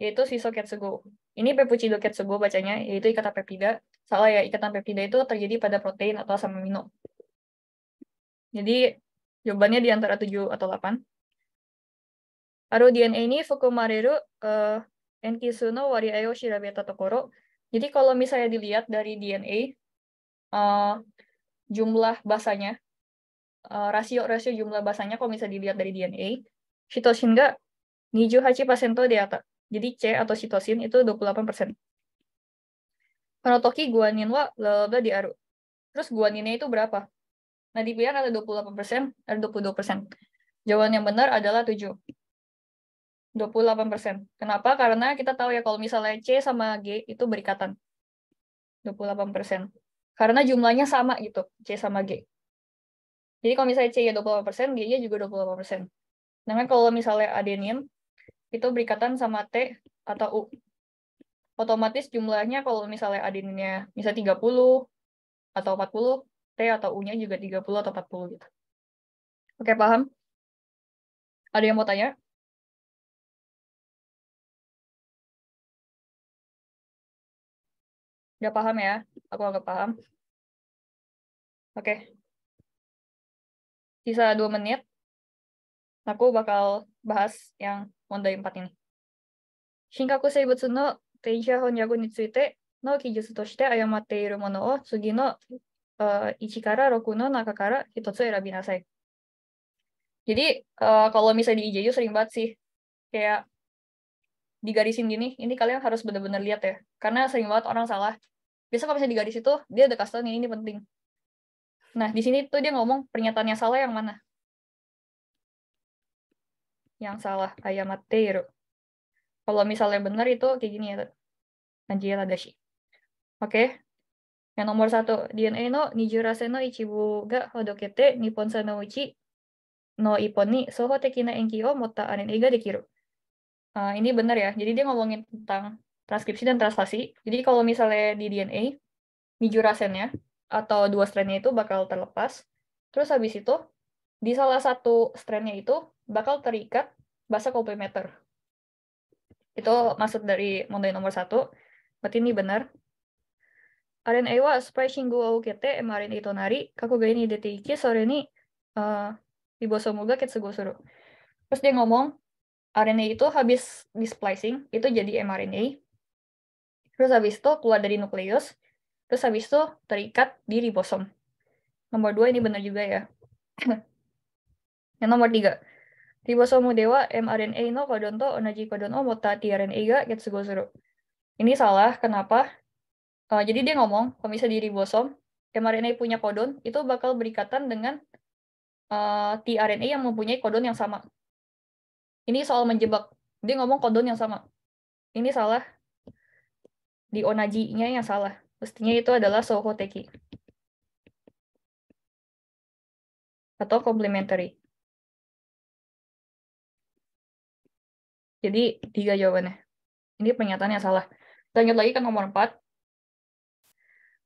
yaitu sisoketsugo. Ini peptido ketsugo bacanya, yaitu ikatan peptida. Salah ya, ikatan peptida itu terjadi pada protein atau asam amino. Jadi jawabannya di antara 7 atau 8. Aru DNA ini fukumareru enkisu no wariai o shirabeta tokoro. Jadi kalau misalnya dilihat dari DNA, jumlah basanya, rasio jumlah basanya kalau misalnya dilihat dari DNA, sitosin ga 28% di atas. Jadi C atau sitosin itu 28%. Panotoki guanin wa lalaba di aru. Terus guaninnya itu berapa? Nah, di pilihan ada 28%, ada 22%. Jawaban yang benar adalah 7. 28%. Kenapa? Karena kita tahu ya kalau misalnya C sama G itu berikatan. 28%. Karena jumlahnya sama gitu, C sama G. Jadi kalau misalnya C ya 28%, G-nya juga 28%. Sedangkan kalau misalnya adenin, itu berikatan sama T atau U. Otomatis jumlahnya kalau misalnya adeninnya misalnya 30 atau 40, T atau U-nya juga 30 atau 40 gitu. Oke, paham? Ada yang mau tanya? Udah paham ya? Aku agak paham. Oke. Sisa 2 menit. Aku bakal bahas yang Mondai 4 ini. Shinkaku seibutsu no tensha honyaku ni tsuite no kijutsu toshite ayamatte iru mono o tsugi no 1 から6の中から1つ選びなさい. Jadi kalau misalnya di IJU sering banget sih kayak digarisin gini, ini kalian harus benar-benar lihat ya. Karena sering banget orang salah. Biasa kalau misalnya di garis itu, dia ada kasih tau ini penting. Nah, di sini tuh dia ngomong pernyataannya salah yang mana? Yang salah, ayamatte iru. Kalau misalnya benar itu kayak gini ya. Nanjiya tadashi. Oke. Yang nomor 1, DNA no 20%の一部がほどけて、日本産のうちの1本に総合的な塩基を持った RNA ができる. Ini benar ya. Jadi dia ngomongin tentang transkripsi dan translasi. Jadi kalau misalnya di DNA, nijurasennya atau 2 strandnya itu bakal terlepas. Terus habis itu, di salah satu strandnya itu bakal terikat basa komplementer. Itu maksud dari Mondai nomor 1. Berarti ini benar. RNA はスパイシングを受けて mRNA となり、核外に出ていき、それにリボソームが結合する. Terus dia ngomong, RNA itu habis di splicing, itu jadi mRNA. Terus habis itu keluar dari nukleus, terus habis itu terikat di ribosom. Nomor 2 ini benar juga ya. Yang nomor 3, リボソームでは mRNA のコドンと同じコドンを持った tRNA が結合する. Ini salah, kenapa? Jadi dia ngomong, kalau misalnya di ribosom, mRNA punya kodon, itu bakal berikatan dengan tRNA yang mempunyai kodon yang sama. Ini soal menjebak. Dia ngomong kodon yang sama. Ini salah. Di onaji-nya yang salah. Mestinya itu adalah sohoteki. Atau complementary. Jadi 3 jawabannya. Ini pernyataan yang salah. Lanjut lagi ke nomor 4.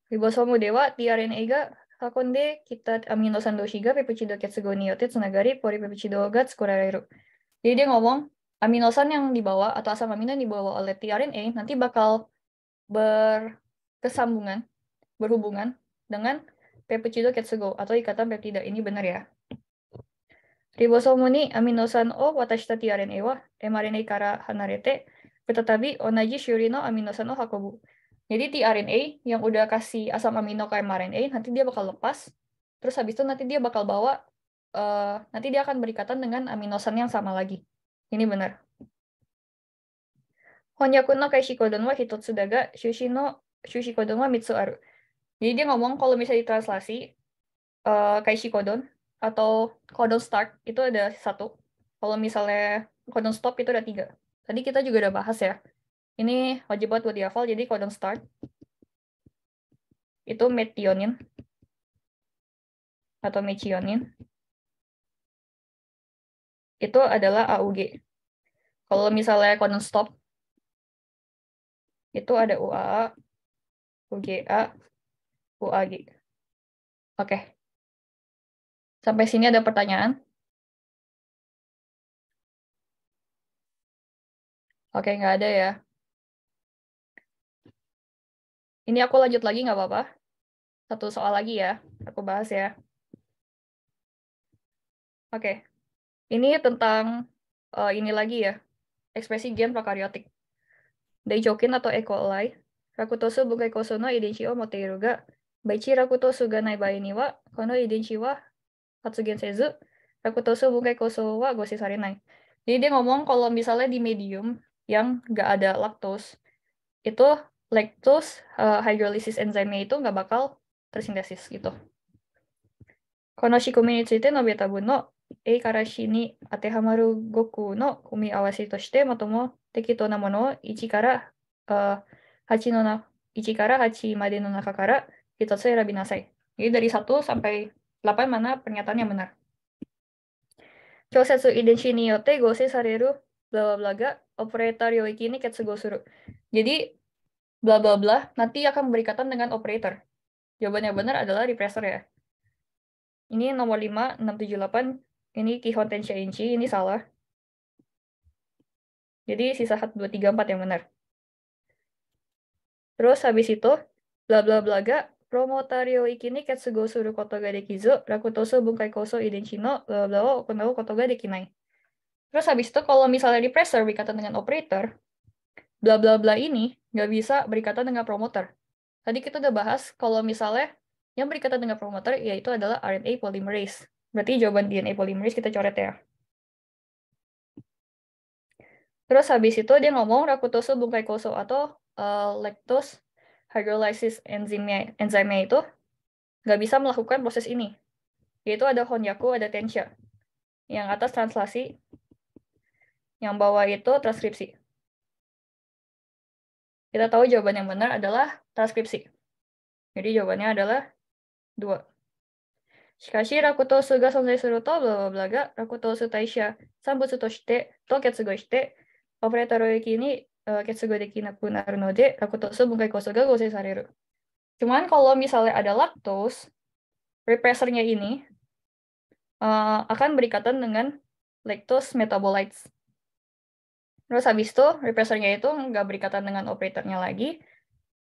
Ribosomu dewa tRNA が運んできたアミノ酸同士がペプチド結合によってつながり、ポリペプチドが作られる. Jadi dia ngomong, aminosan yang dibawa atau asam amino yang dibawa oleh tRNA nanti bakal berhubungan dengan peptido ketsugo atau ikatan peptida. Ini benar ya. Ribosomu ni aminosan o watashi ta tRNA wa mRNA kara hanarete tetapi onaji shuri no aminosan o hakobu. Jadi tRNA yang udah kasih asam amino ke mRNA nanti dia bakal lepas. Terus habis itu nanti dia bakal bawa nanti dia akan berikatan dengan aminosan yang sama lagi. Ini benar. Honyaku no kaishi kodon wa hitotsu daga shushi kodon wa mitsu aru. Jadi dia ngomong kalau misalnya ditranslasi kaishi kodon atau codon start itu ada 1. Kalau misalnya codon stop itu ada 3. Tadi kita juga udah bahas ya. Ini wajib buat dihafal. Jadi codon start itu methionine atau methionine itu adalah AUG. Kalau misalnya codon stop itu ada UAA, UGA, UAG. Oke. Sampai sini ada pertanyaan? Oke, nggak ada ya. Ini aku lanjut lagi nggak apa-apa? 1 soal lagi ya, aku bahas ya. Oke, ini tentang ini lagi ya, ekspresi gen prokaryotik. Daijokin atau E. coli, rakutosu bukai koso no idenshi o moteiru ga, baichi rakutosu ga nai bai ni wa, kono idenshi wa hatsugen sezu, rakutosu bukai koso wa gosei sarenai. Jadi dia ngomong kalau misalnya di medium yang nggak ada laktos, itu lactose hydrolysis enzimnya itu nggak bakal tersintesis gitu. Kono shikumi ni tsuite nobeta bun no A から C に当てはまる語句の組み合わせとしてまとも適当なものを1から8の1から8までの中から1つ選びなさい. Jadi dari 1 sampai 8 mana pernyataan yang benar. Kyosetsu idenshi ni yotte gosei sareru bla bla bla ga operator ryoiki ni ketsugo suru. Jadi bla bla bla nanti akan berikatan dengan operator. Jawaban yang benar adalah repressor ya. Ini nomor 5, 678. Ini Kihon Tensha Inchi, ini salah. Jadi sisa 1, 2, 3, 4 yang benar. Terus habis itu, bla bla bla ga, promotario ikini ketsugo suru koto ga dekizu, rakutosu bunkai koso idenshi no bla bla o kono koto ga dekinai. Terus habis itu, kalau misalnya repressor berikatan dengan operator, bla bla bla ini nggak bisa berikatan dengan promoter. Tadi kita udah bahas kalau misalnya yang berikatan dengan promoter yaitu adalah RNA polymerase. Berarti jawaban DNA polymerase kita coret ya. Terus habis itu dia ngomong rakutosu bunkai koso atau lactose hydrolysis enzimnya itu nggak bisa melakukan proses ini. Yaitu ada honyaku, ada tensha. Yang atas translasi, yang bawah itu transkripsi. Kita tahu jawaban yang benar adalah transkripsi. Jadi jawabannya adalah 2. Shikashi rakutosu ga sonzai suru to bla bla bla ga rakutosu taisha sanbutsu toshite to ketsugo shite operator roiki ni ketsugo dekinaku naru no de rakutosu bunkai koso ga gosei sareru. Cuman kalau misalnya ada laktos, repressornya ini akan berikatan dengan lactose metabolites. Terus habis itu repressornya itu nggak berikatan dengan operatornya lagi,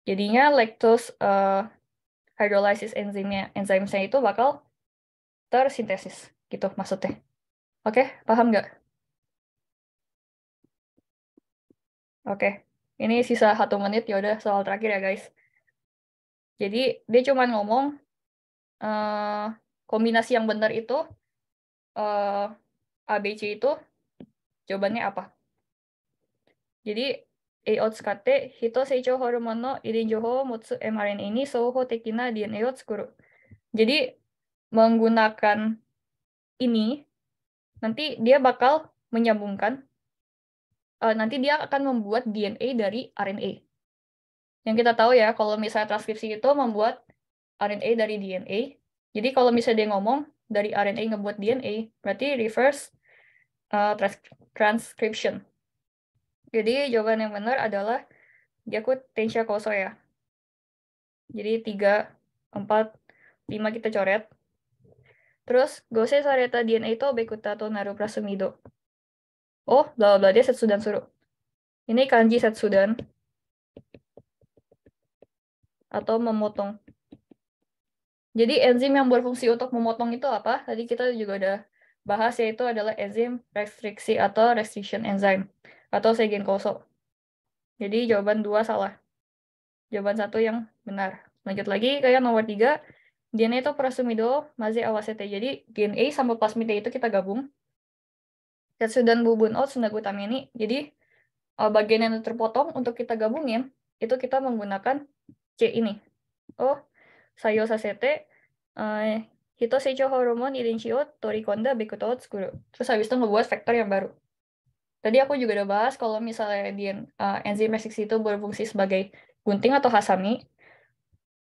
jadinya lactose hydrolysis enzimnya itu bakal tersintesis gitu maksudnya. Oke, paham nggak? Oke, ini sisa 1 menit, ya udah soal terakhir ya guys. Jadi dia cuma ngomong kombinasi yang benar itu ABC itu jawabannya apa? Jadi A を使ってヒト成長ホルモンの遺伝情報を持つ mRNA に双方的な DNA を作る. Jadi menggunakan ini nanti dia bakal menyambungkan nanti dia akan membuat DNA dari RNA. Yang kita tahu ya, kalau misalnya transkripsi itu membuat RNA dari DNA. Jadi kalau misalnya dia ngomong dari RNA ngebuat DNA, berarti reverse transcription. Jadi jawaban yang benar adalah Gyaku Tensha Koso ya. Jadi 3, 4, 5 kita coret. Terus, gosei sareta DNA to bekuta to naru prasumido. Oh, bla bla dia setsudan suru. Ini kanji setsudan. Atau memotong. Jadi enzim yang berfungsi untuk memotong itu apa? Tadi kita juga udah bahas, yaitu adalah enzim restriksi atau restriction enzyme atau Seigenkoso. Jadi jawaban 2 salah. Jawaban 1 yang benar. Lanjut lagi ke yang nomor 3. DNA itu parasumido maze awasete. Jadi DNA sama plasmida itu kita gabung. Tetsu dan bubun-ot sundagutamini. Jadi bagian yang terpotong untuk kita gabungin itu kita menggunakan C ini. Oh, sayo sasete hito seicho hormon irinshio torikonda bekuto tsukuru. Terus habis itu ngebuat vektor yang baru. Tadi aku juga udah bahas kalau misalnya enzim restriksi itu berfungsi sebagai gunting atau hasami.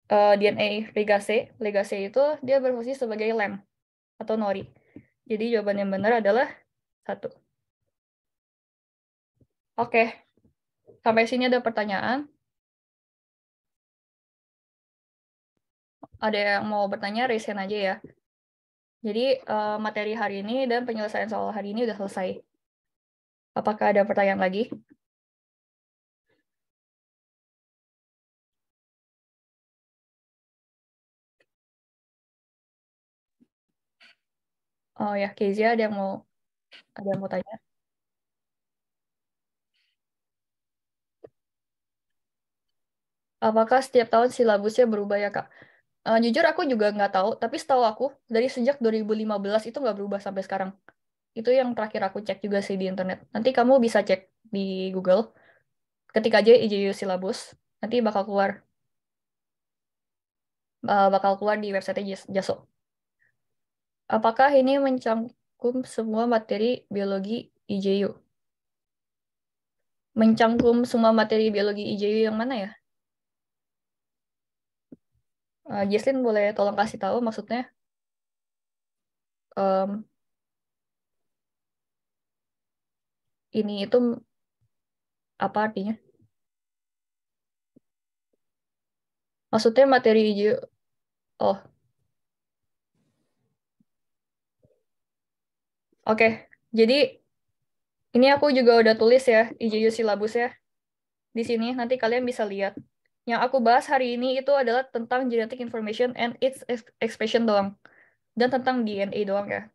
DNA ligase itu dia berfungsi sebagai lem atau nori. Jadi jawaban yang benar adalah 1. Oke, sampai sini ada pertanyaan? Ada yang mau bertanya, raise hand aja ya. Jadi materi hari ini dan penyelesaian soal hari ini udah selesai. Apakah ada pertanyaan lagi? Oh ya, Kezia ada yang mau tanya? Apakah setiap tahun silabusnya berubah ya, Kak? Jujur aku juga nggak tahu, tapi setahu aku dari sejak 2015 itu nggak berubah sampai sekarang. Itu yang terakhir aku cek juga sih di internet. Nanti kamu bisa cek di Google, ketik aja IJU silabus, nanti bakal keluar di website Jaso. Apakah ini mencangkum semua materi biologi IJU? Mencangkum semua materi biologi IJU yang mana ya? Jesslyn boleh tolong kasih tahu maksudnya? Em, ini itu apa artinya? Maksudnya materi IJU. Oh, oke. Jadi ini aku juga udah tulis ya IJU silabus ya. Di sini nanti kalian bisa lihat. Yang aku bahas hari ini itu adalah tentang genetic information and its expression doang. Dan tentang DNA doang ya.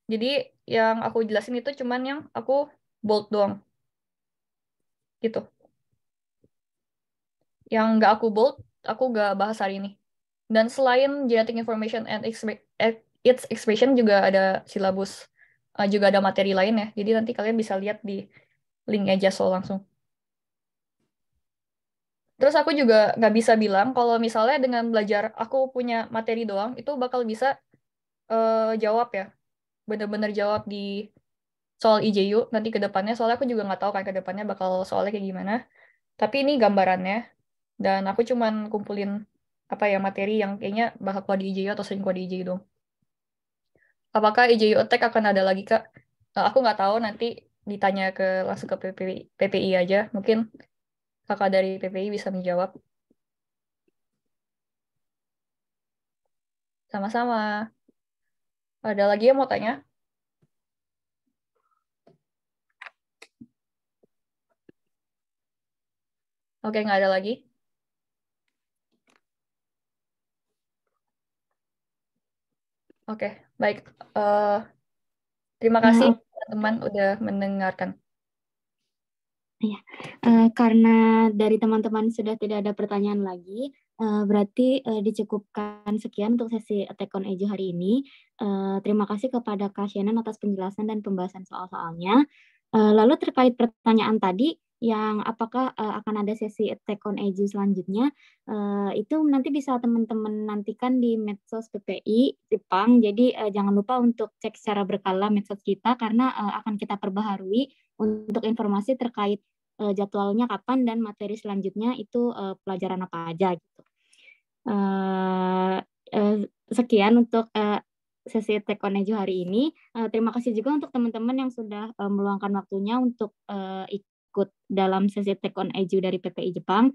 Jadi yang aku jelasin itu cuman yang aku bold doang. Gitu. Yang nggak aku bold, aku nggak bahas hari ini. Dan selain genetic information and its expression juga ada silabus. Juga ada materi lain ya. Jadi nanti kalian bisa lihat di linknya Jaso langsung. Terus aku juga nggak bisa bilang kalau misalnya dengan belajar aku punya materi doang, itu bakal bisa jawab ya. Bener-bener jawab di soal IJU nanti ke depannya. Soalnya aku juga nggak tahu kan ke depannya bakal soalnya kayak gimana. Tapi ini gambarannya. Dan aku cuman kumpulin apa ya materi yang kayaknya bakal keluar di IJU atau sering keluar di IJU dong. Apakah IJU Attack akan ada lagi, Kak? Aku nggak tahu, nanti ditanya langsung ke PPI aja. Mungkin kakak dari PPI bisa menjawab. Sama-sama. Ada lagi yang mau tanya? Oke, nggak ada lagi. Oke, baik. Terima kasih teman-teman udah mendengarkan. Ya, karena dari teman-teman sudah tidak ada pertanyaan lagi, berarti dicukupkan sekian untuk sesi Attack on Eju hari ini. Terima kasih kepada Kak Shannon atas penjelasan dan pembahasan soal-soalnya. Lalu terkait pertanyaan tadi, yang apakah akan ada sesi Attack on Eju selanjutnya, itu nanti bisa teman-teman nantikan di medsos PPI Jepang. Jadi jangan lupa untuk cek secara berkala medsos kita karena akan kita perbaharui untuk informasi terkait jadwalnya kapan dan materi selanjutnya itu pelajaran apa aja gitu. Sekian untuk sesi Tech on Edu hari ini. Terima kasih juga untuk teman-teman yang sudah meluangkan waktunya untuk ikut dalam sesi Tech on Edu dari PPI Jepang.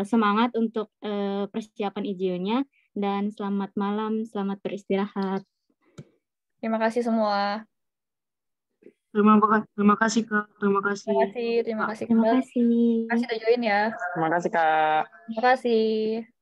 Semangat untuk persiapan IJU-nya dan selamat malam, selamat beristirahat. Terima kasih semua. Terima kasih Kak. Terima kasih. Terima kasih Terima kasih. Terima kasih udah join ya. Terima kasih Kak. Terima kasih.